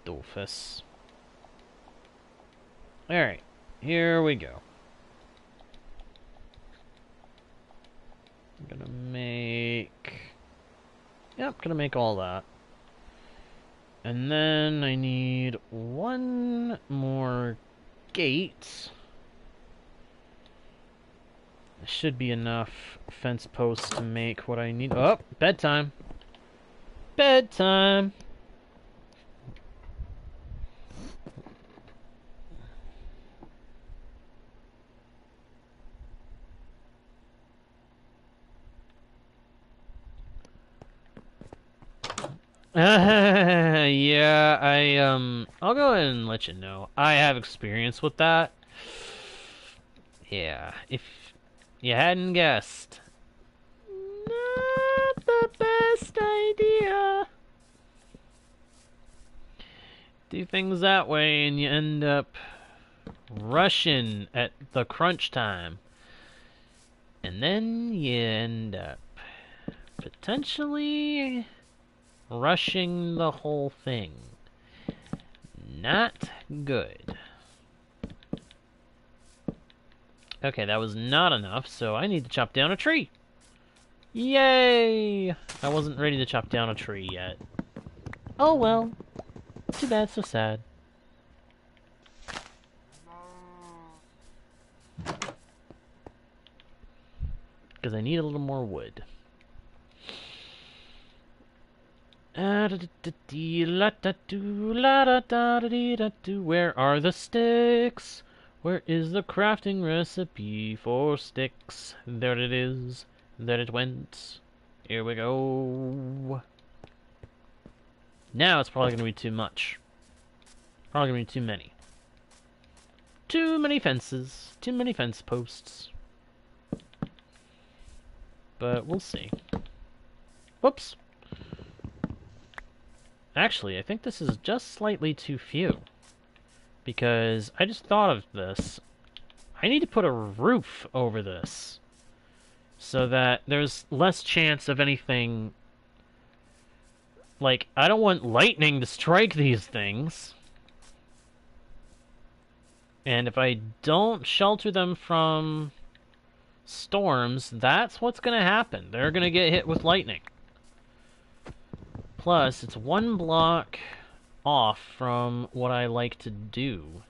Doofus. Alright, here we go. I'm gonna make... Yep, gonna make all that. And then I need one more gate. There should be enough fence posts to make what I need. Oh, bedtime. Bedtime. Yeah, I'll go ahead and let you know. I have experience with that. Yeah, if you hadn't guessed. Not the best idea. Do things that way and you end up rushing at the crunch time. And then you end up potentially rushing the whole thing. Not good. Okay, that was not enough, so I need to chop down a tree. Yay! I wasn't ready to chop down a tree yet. Oh well. Too bad, so sad. Because I need a little more wood. Where are the sticks? Where is the crafting recipe for sticks? There it is. There it went. Here we go. Now it's probably going to be too much. Probably going to be too many. Too many fences. Too many fence posts. But we'll see. Whoops. Actually, I think this is just slightly too few. Because I just thought of this. I need to put a roof over this. So that there's less chance of anything... Like, I don't want lightning to strike these things. And if I don't shelter them from storms, that's what's going to happen. They're going to get hit with lightning. Plus, it's one block off from what I like to do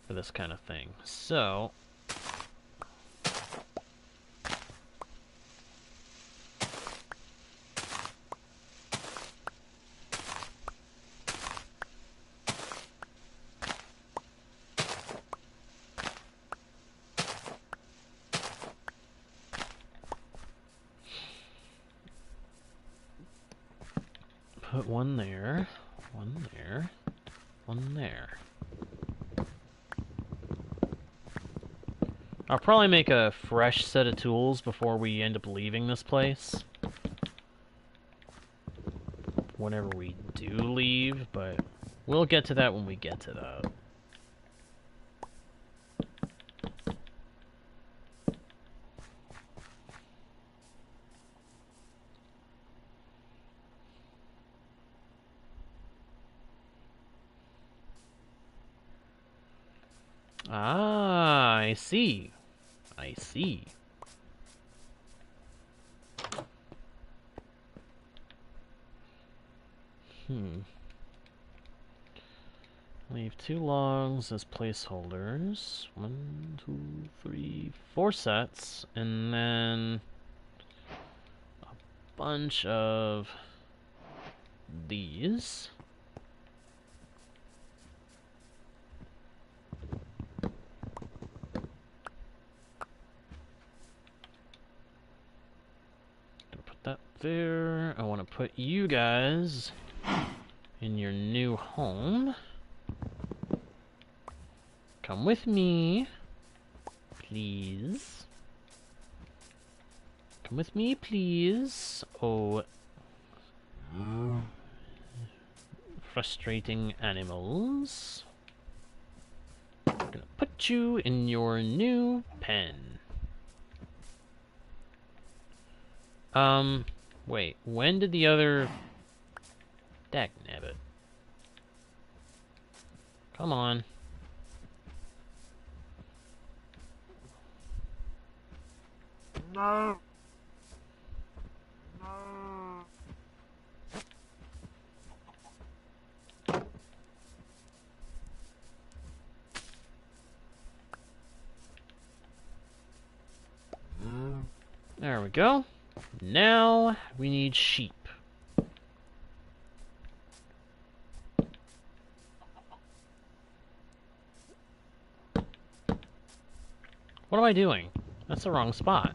for this kind of thing. So... put one there, one there, one there. I'll probably make a fresh set of tools before we end up leaving this place. Whenever we do leave, but we'll get to that when we get to that. Ah, I see. I see. Leave 2 logs as placeholders. 1, 2, 3, 4 sets, and then a bunch of these. That there. I want to put you guys in your new home. Come with me, please. Come with me, please. Oh, frustrating animals. I'm gonna put you in your new pen. Wait, when did the other... Dagnabbit. Come on. No. There we go. Now we need sheep. What am I doing? That's the wrong spot.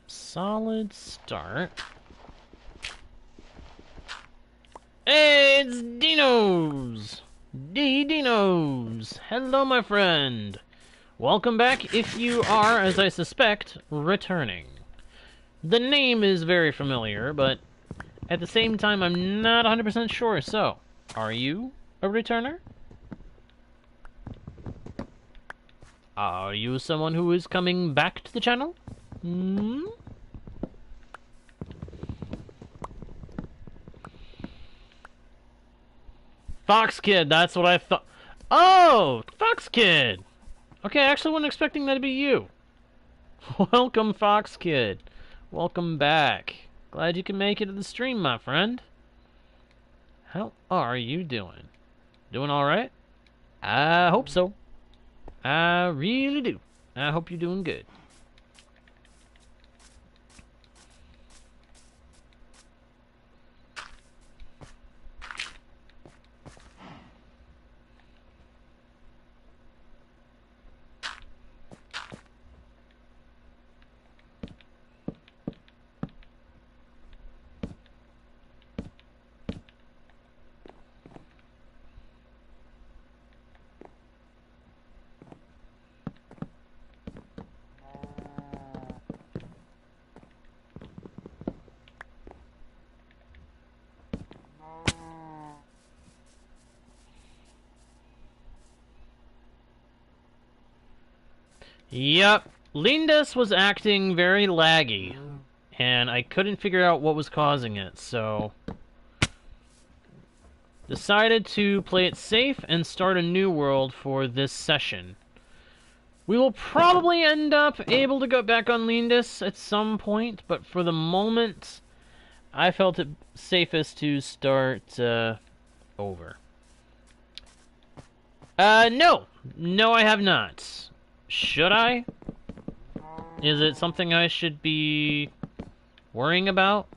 Solid start. Hey, it's Dinos! Dinos! Hello, my friend! Welcome back if you are, as I suspect, returning. The name is very familiar, but at the same time, I'm not 100% sure, so, are you a returner? Are you someone who is coming back to the channel? Hmm? Fox Kid, that's what I thought. Oh, Fox Kid. Okay, I actually wasn't expecting that to be you. Welcome, Fox Kid. Welcome back. Glad you can make it to the stream, my friend. How are you doing? Doing alright? I hope so. I really do. I hope you're doing good. Yep, Lindas was acting very laggy, and I couldn't figure out what was causing it, so decided to play it safe and start a new world for this session. We will probably end up able to go back on Lindas at some point, but for the moment, I felt it safest to start over. No. No, I have not. Should I? Is it something I should be worrying about?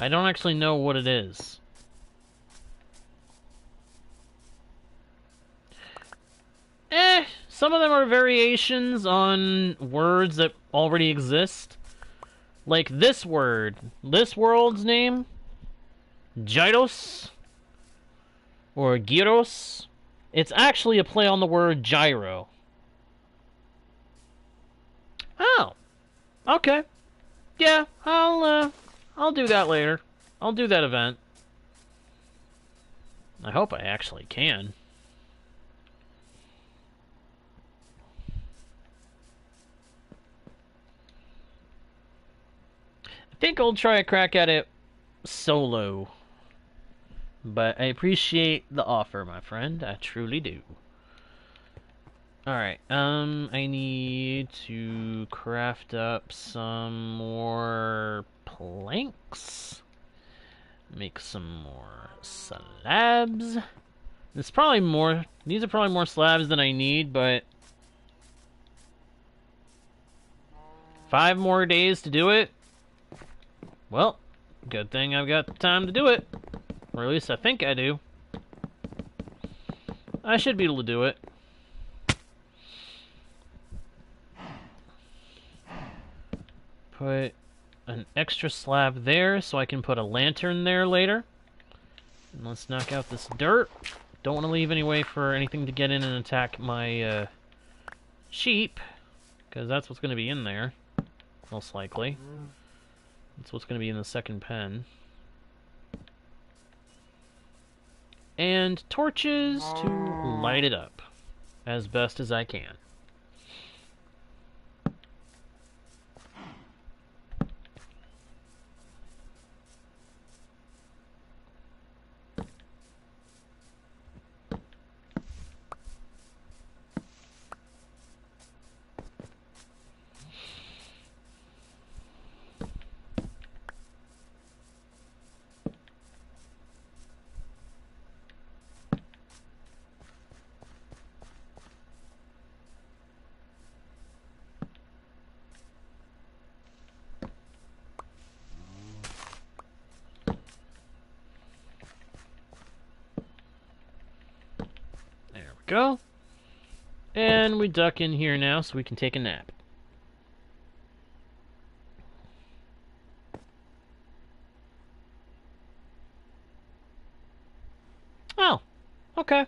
I don't actually know what it is. Some of them are variations on words that already exist. Like this word. This world's name? Gyros? Or Gyros? It's actually a play on the word gyro. Oh. Okay. Yeah, I'll do that later. I'll do that event. I hope I actually can. I think I'll try a crack at it solo. But I appreciate the offer, my friend. I truly do. Alright, I need to craft up some more planks. Make some more slabs. These are probably more slabs than I need, but 5 more days to do it? Well, good thing I've got time to do it. Or at least I think I do. I should be able to do it. Put an extra slab there so I can put a lantern there later. And let's knock out this dirt. Don't want to leave any way for anything to get in and attack my sheep, because that's what's going to be in there, most likely. That's what's going to be in the second pen. And torches to light it up as best as I can. Go. And we duck in here now so we can take a nap. Oh, okay.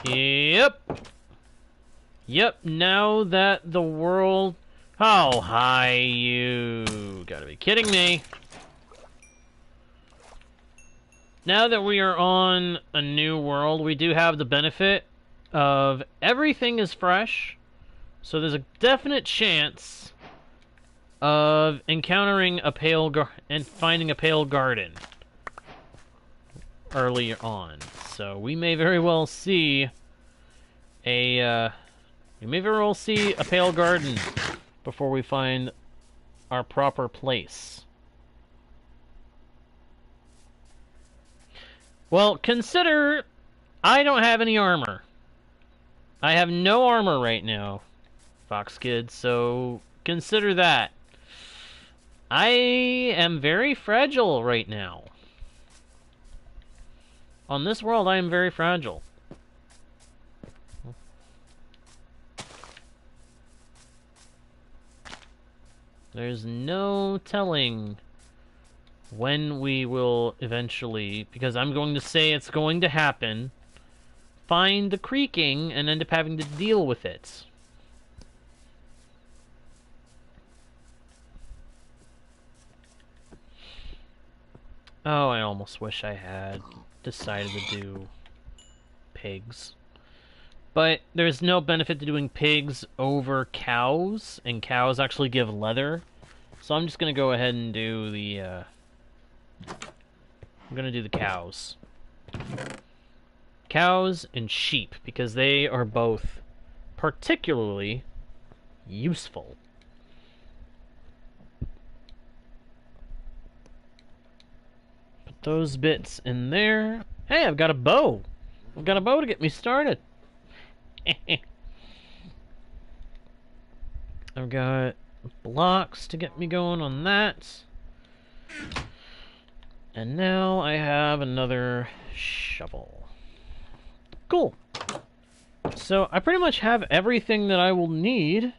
Yep. Yep, now that the world Oh, hi, you. Gotta be kidding me. Now that we are on a new world, we do have the benefit of everything is fresh. So there's a definite chance of encountering a and finding a pale garden earlier on. So we may very well see a pale garden before we find our proper place. Well, consider I don't have any armor. I have no armor right now, Fox Kid, so consider that. I am very fragile right now. On this world, I am very fragile. There's no telling when we will eventually, because I'm going to say it's going to happen, find the creaking and end up having to deal with it. Oh, I almost wish I had decided to do pigs. But there's no benefit to doing pigs over cows, and cows actually give leather. So I'm just going to go ahead and do the, I'm going to do the cows. Cows and sheep, because they are both particularly useful. Put those bits in there. Hey, I've got a bow. I've got a bow to get me started. I've got blocks to get me going on that. And now I have another shovel. Cool. So I pretty much have everything that I will need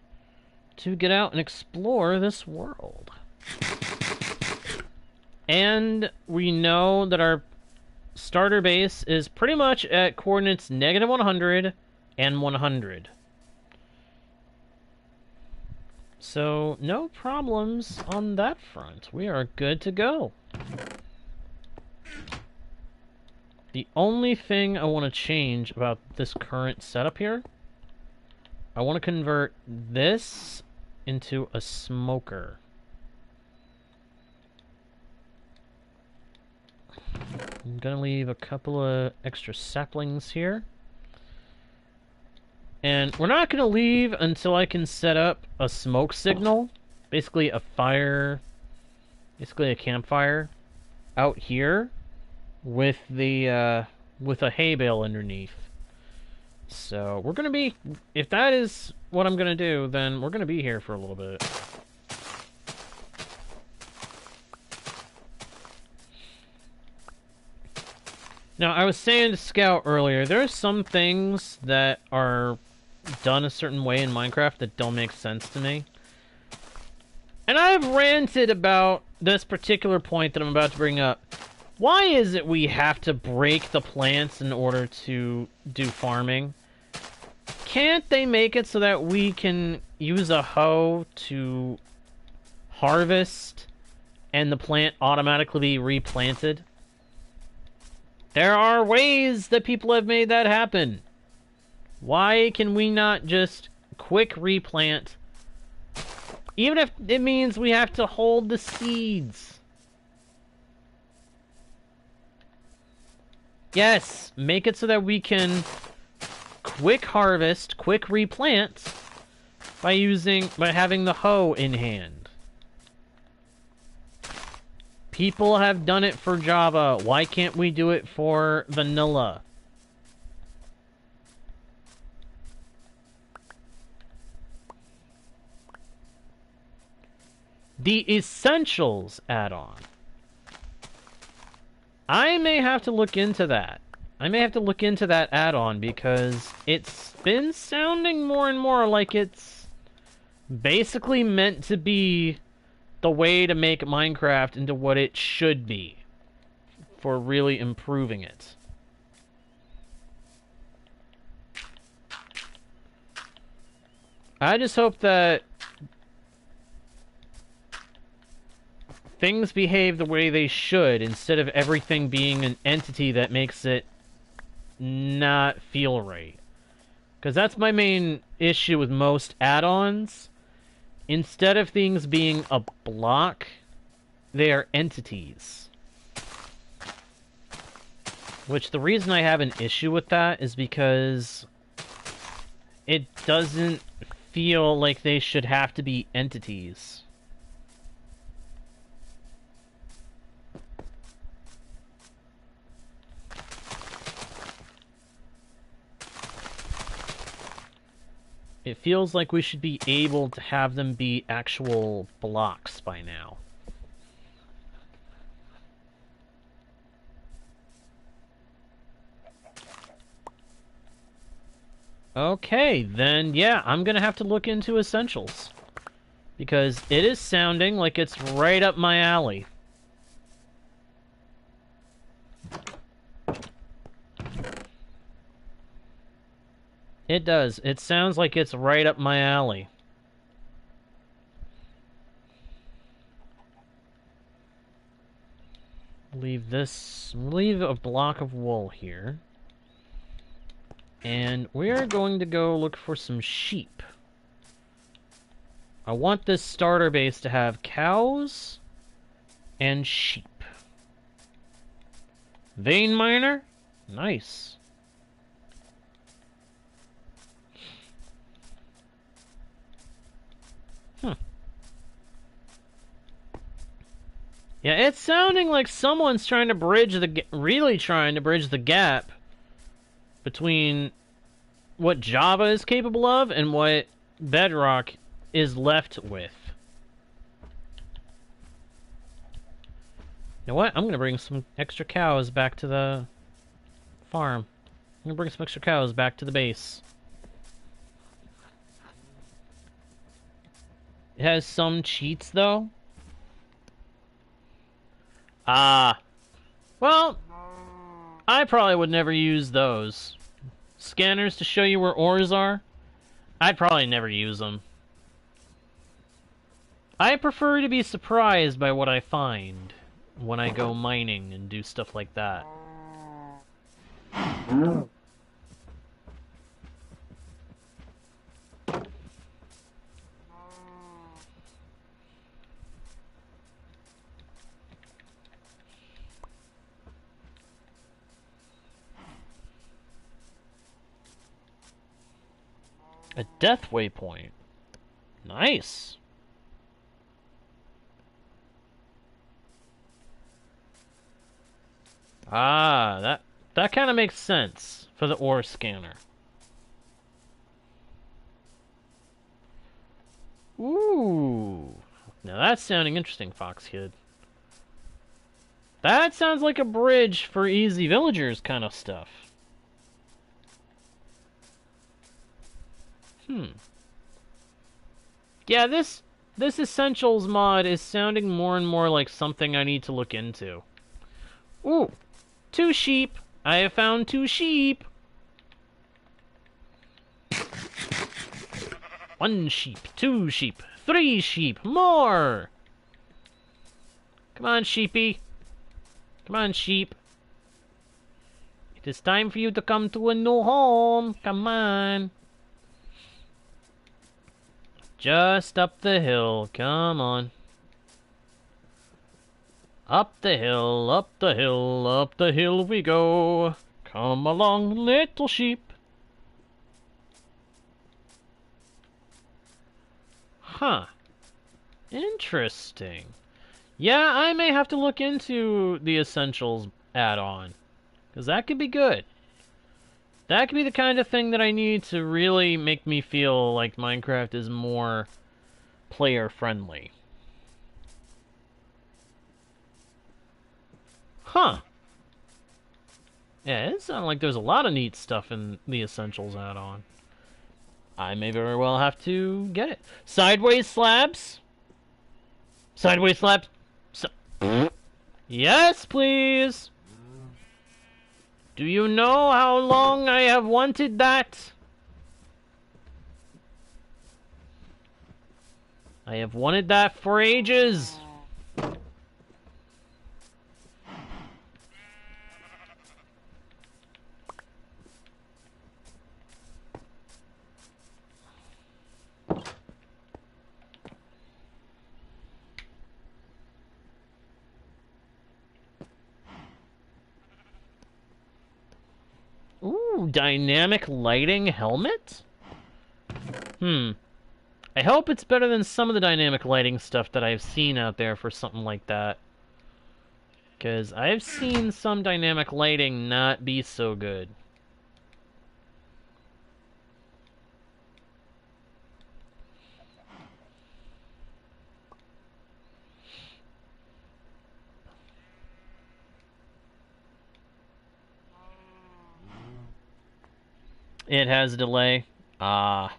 to get out and explore this world. And we know that our starter base is pretty much at coordinates -100 and 100. So, no problems on that front. We are good to go. The only thing I want to change about this current setup here, I want to convert this into a smoker. I'm gonna leave a couple of extra saplings here. And we're not gonna leave until I can set up a smoke signal. Basically a fire, basically a campfire out here with the with a hay bale underneath. So we're gonna be, if that is what I'm gonna do, then we're gonna be here for a little bit. Now, I was saying to Scout earlier, there are some things that are done a certain way in Minecraft that don't make sense to me. And I've ranted about this particular point that I'm about to bring up. Why is it we have to break the plants in order to do farming? Can't they make it so that we can use a hoe to harvest and the plant automatically be replanted? There are ways that people have made that happen. Why can we not just quick replant, even if it means we have to hold the seeds? Yes, make it so that we can quick harvest, quick replant by having the hoe in hand. People have done it for Java. Why can't we do it for vanilla? The Essentials add-on. I may have to look into that. I may have to look into that add-on because it's been sounding more and more like it's basically meant to be the way to make Minecraft into what it should be for really improving it. I just hope that things behave the way they should instead of everything being an entity that makes it not feel right. Because that's my main issue with most add-ons. Instead of things being a block, they are entities. Which the reason I have an issue with that is because it doesn't feel like they should have to be entities. It feels like we should be able to have them be actual blocks by now. Okay, then yeah, I'm gonna have to look into Essentials. Because it is sounding like it's right up my alley. It does. It sounds like it's right up my alley. Leave a block of wool here. And we're going to go look for some sheep. I want this starter base to have cows and sheep. Vein miner? Nice. Yeah, it's sounding like someone's trying to really trying to bridge the gap between what Java is capable of and what Bedrock is left with. You know what? I'm gonna bring some extra cows back to the farm. I'm gonna bring some extra cows back to the base. It has some cheats, though. Well, I probably would never use those. Scanners to show you where ores are? I'd probably never use them. I prefer to be surprised by what I find when I go mining and do stuff like that. A death waypoint. Nice. Ah, that kind of makes sense for the ore scanner. Ooh. Now that's sounding interesting, Fox Kid. That sounds like a bridge for easy villagers kind of stuff. Yeah, this Essentials mod is sounding more and more like something I need to look into. Ooh, 2 sheep. I have found 2 sheep. 1 sheep, 2 sheep, 3 sheep, more. Come on, sheepy. Come on, sheep. It is time for you to come to a new home. Come on. Just up the hill, come on. Up the hill, up the hill, up the hill we go. Come along, little sheep. Huh. Interesting. Yeah, I may have to look into the Essentials add-on. Because that could be good. That could be the kind of thing that I need to really make me feel like Minecraft is more player-friendly. Huh. Yeah, it sounds like there's a lot of neat stuff in the Essentials add-on. I may very well have to get it. Sideways slabs? Sideways slabs? Yes, please! Do you know how long I have wanted that? I have wanted that for ages. Ooh, dynamic lighting helmet? I hope it's better than some of the dynamic lighting stuff that I've seen out there for something like that. Because I've seen some dynamic lighting not be so good. It has a delay. Ah.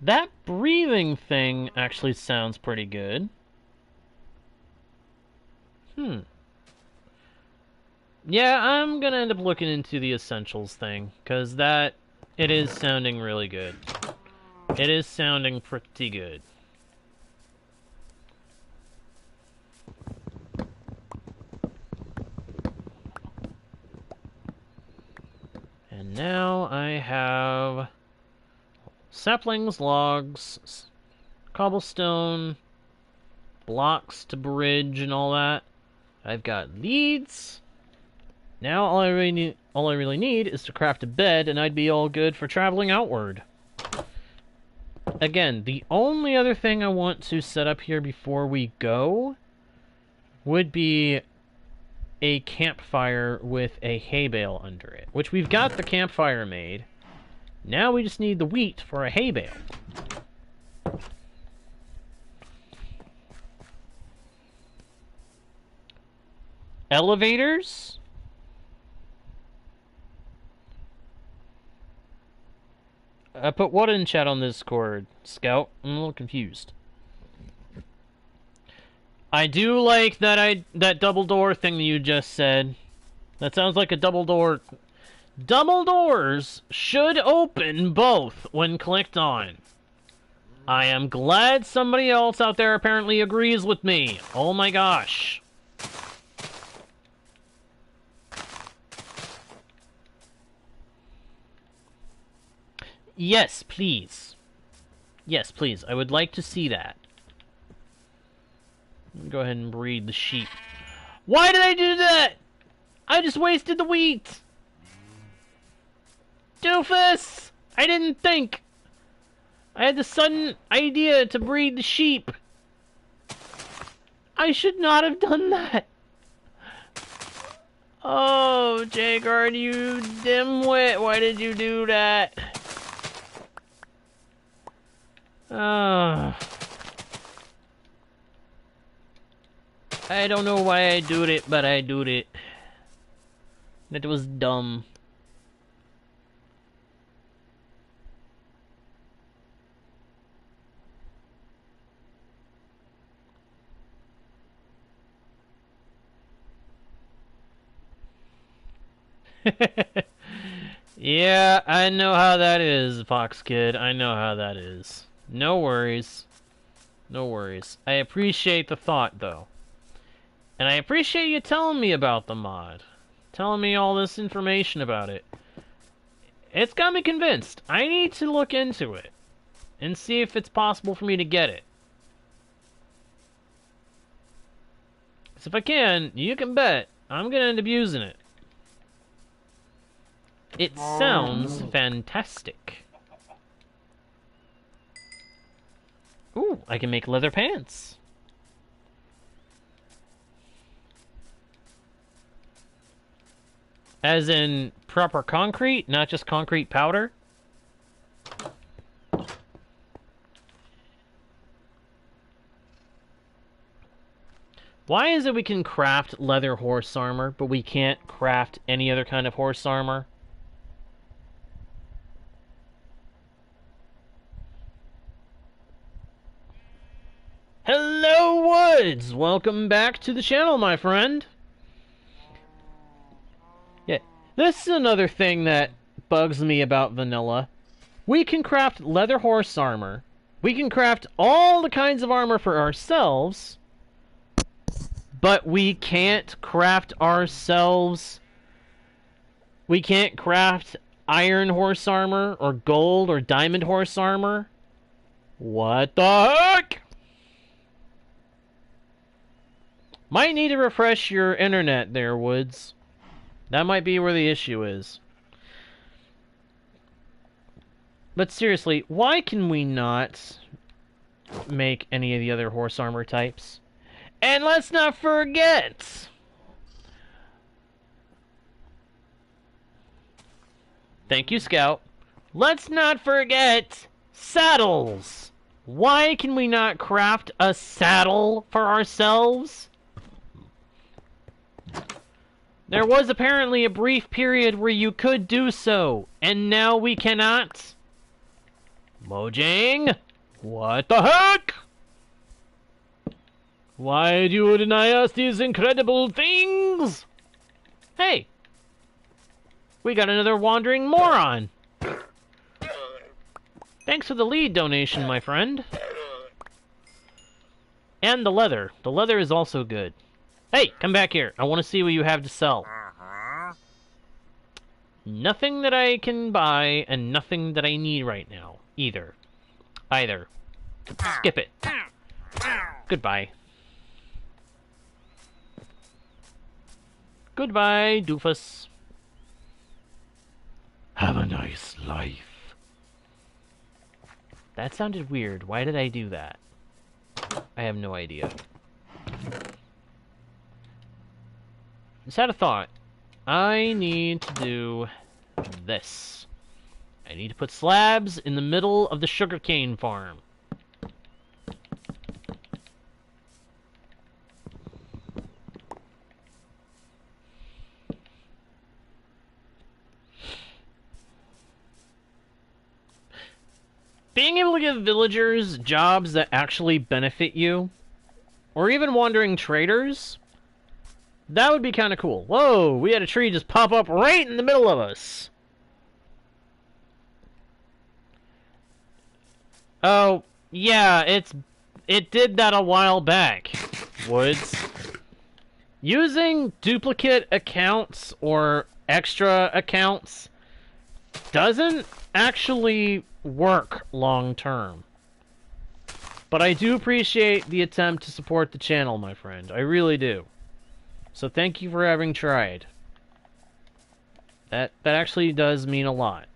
That breathing thing actually sounds pretty good. Yeah, I'm gonna end up looking into the essentials thing, because it is sounding really good. It is sounding pretty good. And now I have saplings, logs, cobblestone, blocks to bridge and all that. I've got leads. Now all I really need is to craft a bed, and I'd be all good for traveling outward. Again, the only other thing I want to set up here before we go would be a campfire with a hay bale under it, which we've got the campfire made. Now we just need the wheat for a hay bale. Elevators? I put what in chat on Discord, Scout? I'm a little confused. I do like that double door thing that you just said. That sounds like a double door. Double doors should open both when clicked on. I am glad somebody else out there apparently agrees with me. Oh my gosh. Yes, please. Yes, please. I would like to see that. Let me go ahead and breed the sheep. Why did I do that? I just wasted the wheat. Doofus! I didn't think. I had the sudden idea to breed the sheep. I should not have done that. Oh, Jagard, you dimwit. Why did you do that? I don't know why I do it, but I do it. That was dumb. Yeah, I know how that is, Fox Kid. I know how that is. No worries. No worries. I appreciate the thought, though. And I appreciate you telling me about the mod. Telling me all this information about it. It's got me convinced. I need to look into it. And see if it's possible for me to get it. Because if I can, you can bet I'm going to end up using it. It sounds fantastic. Ooh, I can make leather pants. As in proper concrete, not just concrete powder? Why is it we can craft leather horse armor, but we can't craft any other kind of horse armor? Hello, Woods! Welcome back to the channel, my friend. Yeah, this is another thing that bugs me about vanilla. We can craft leather horse armor. We can craft all the kinds of armor for ourselves, but we can't craft ourselves. We can't craft iron horse armor, or gold, or diamond horse armor. What the heck? Might need to refresh your internet there, Woods. That might be where the issue is. But seriously, why can we not make any of the other horse armor types? And let's not forget... Thank you, Scout. Let's not forget saddles. Why can we not craft a saddle for ourselves? There was apparently a brief period where you could do so, and now we cannot. Mojang? What the heck? Why do you deny us these incredible things? Hey, we got another wandering moron. Thanks for the lead donation, my friend. And the leather. The leather is also good. Hey, come back here. I want to see what you have to sell. Nothing that I can buy, and nothing that I need right now. Either. Skip it. Goodbye. Goodbye, doofus. Have a nice life. That sounded weird. Why did I do that? I have no idea. Just had a thought. I need to do this. I need to put slabs in the middle of the sugarcane farm. Being able to give villagers jobs that actually benefit you, or even wandering traders, that would be kind of cool. Whoa, we had a tree just pop up right in the middle of us. Oh, yeah, it did that a while back, Woods. Using duplicate accounts or extra accounts doesn't actually work long term. But I do appreciate the attempt to support the channel, my friend. I really do. So thank you for having tried. That actually does mean a lot.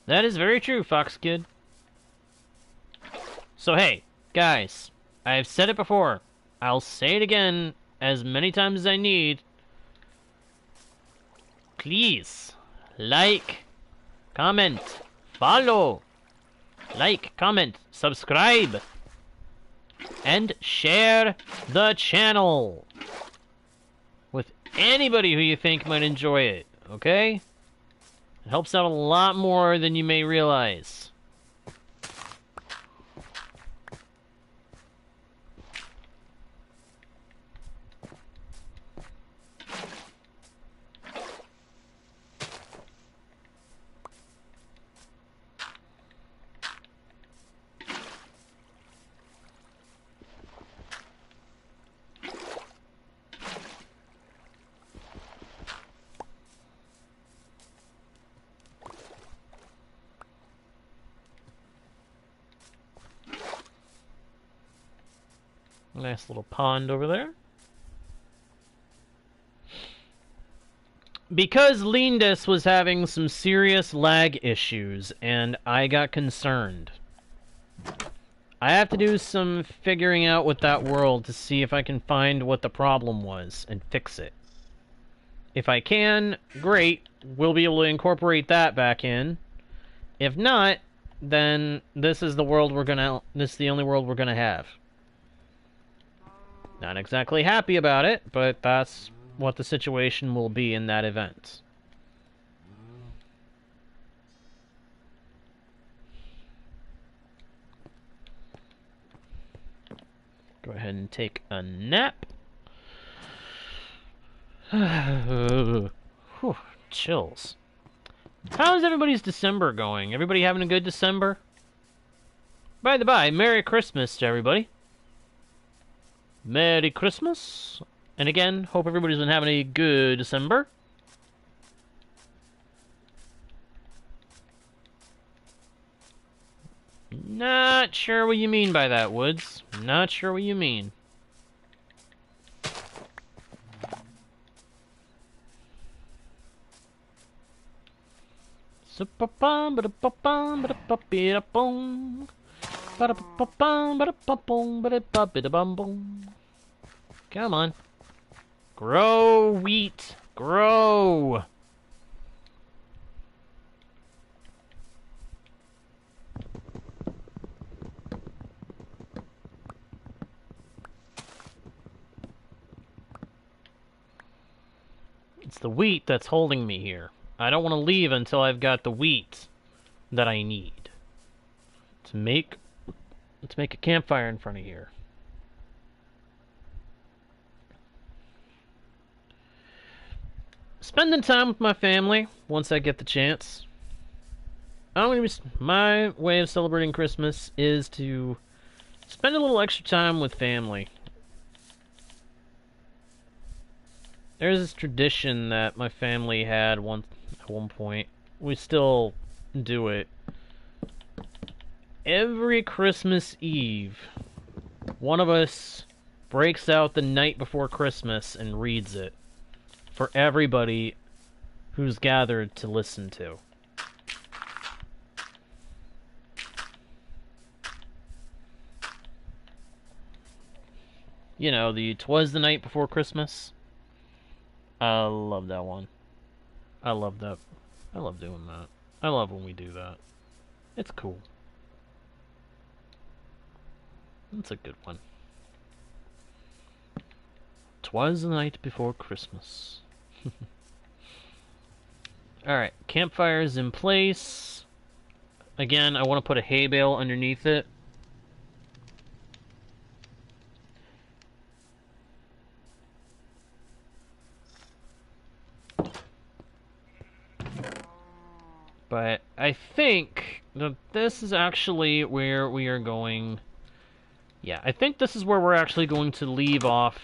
That is very true, Fox Kid. So hey, guys, I've said it before. I'll say it again as many times as I need. Please, like, comment, follow, like, comment, subscribe, and share the channel with anybody who you think might enjoy it, okay? It helps out a lot more than you may realize. Nice little pond over there. Because Lindis was having some serious lag issues, and I got concerned, I have to do some figuring out with that world to see if I can find what the problem was and fix it. If I can, great, we'll be able to incorporate that back in. If not, then this is the only world we're gonna have. Not exactly happy about it, but that's what the situation will be in that event. Go ahead and take a nap. Whew, chills. How's everybody's December going? Everybody having a good December? By the by, Merry Christmas to everybody. Merry Christmas. And again, hope everybody's been having a good December. Not sure what you mean by that, Woods. Not sure what you mean. Come on. Grow, wheat. Grow. It's the wheat that's holding me here. I don't want to leave until I've got the wheat that I need to make a campfire in front of here. Spending time with my family once I get the chance. My way of celebrating Christmas is to spend a little extra time with family. There's this tradition that my family had at one point. We still do it. Every Christmas Eve, one of us breaks out the night before Christmas and reads it for everybody who's gathered to listen to. You know, the 'Twas the Night Before Christmas. I love that one. I love that. I love doing that. I love when we do that. It's cool. It's a good one. 'Twas the night before Christmas. Alright, campfire's in place. Again, I want to put a hay bale underneath it. But I think that this is actually where we are going. Yeah, I think this is where we're actually going to leave off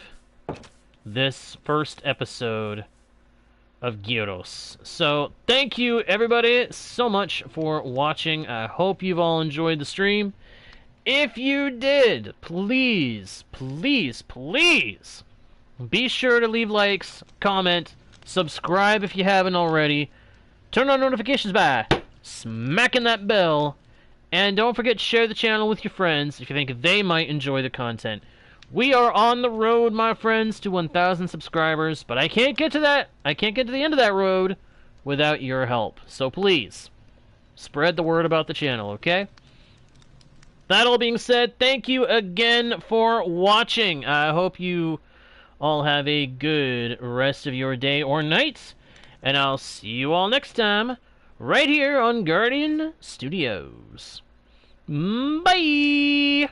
this first episode of Gyros. So, thank you everybody so much for watching. I hope you've all enjoyed the stream. If you did, please, please, please be sure to leave likes, comment, subscribe if you haven't already. Turn on notifications by smacking that bell. And don't forget to share the channel with your friends if you think they might enjoy the content. We are on the road, my friends, to 1,000 subscribers, but I can't get to that. I can't get to the end of that road without your help. So please, spread the word about the channel, okay? That all being said, thank you again for watching. I hope you all have a good rest of your day or night. And I'll see you all next time, right here on Guardian Studios. Bye!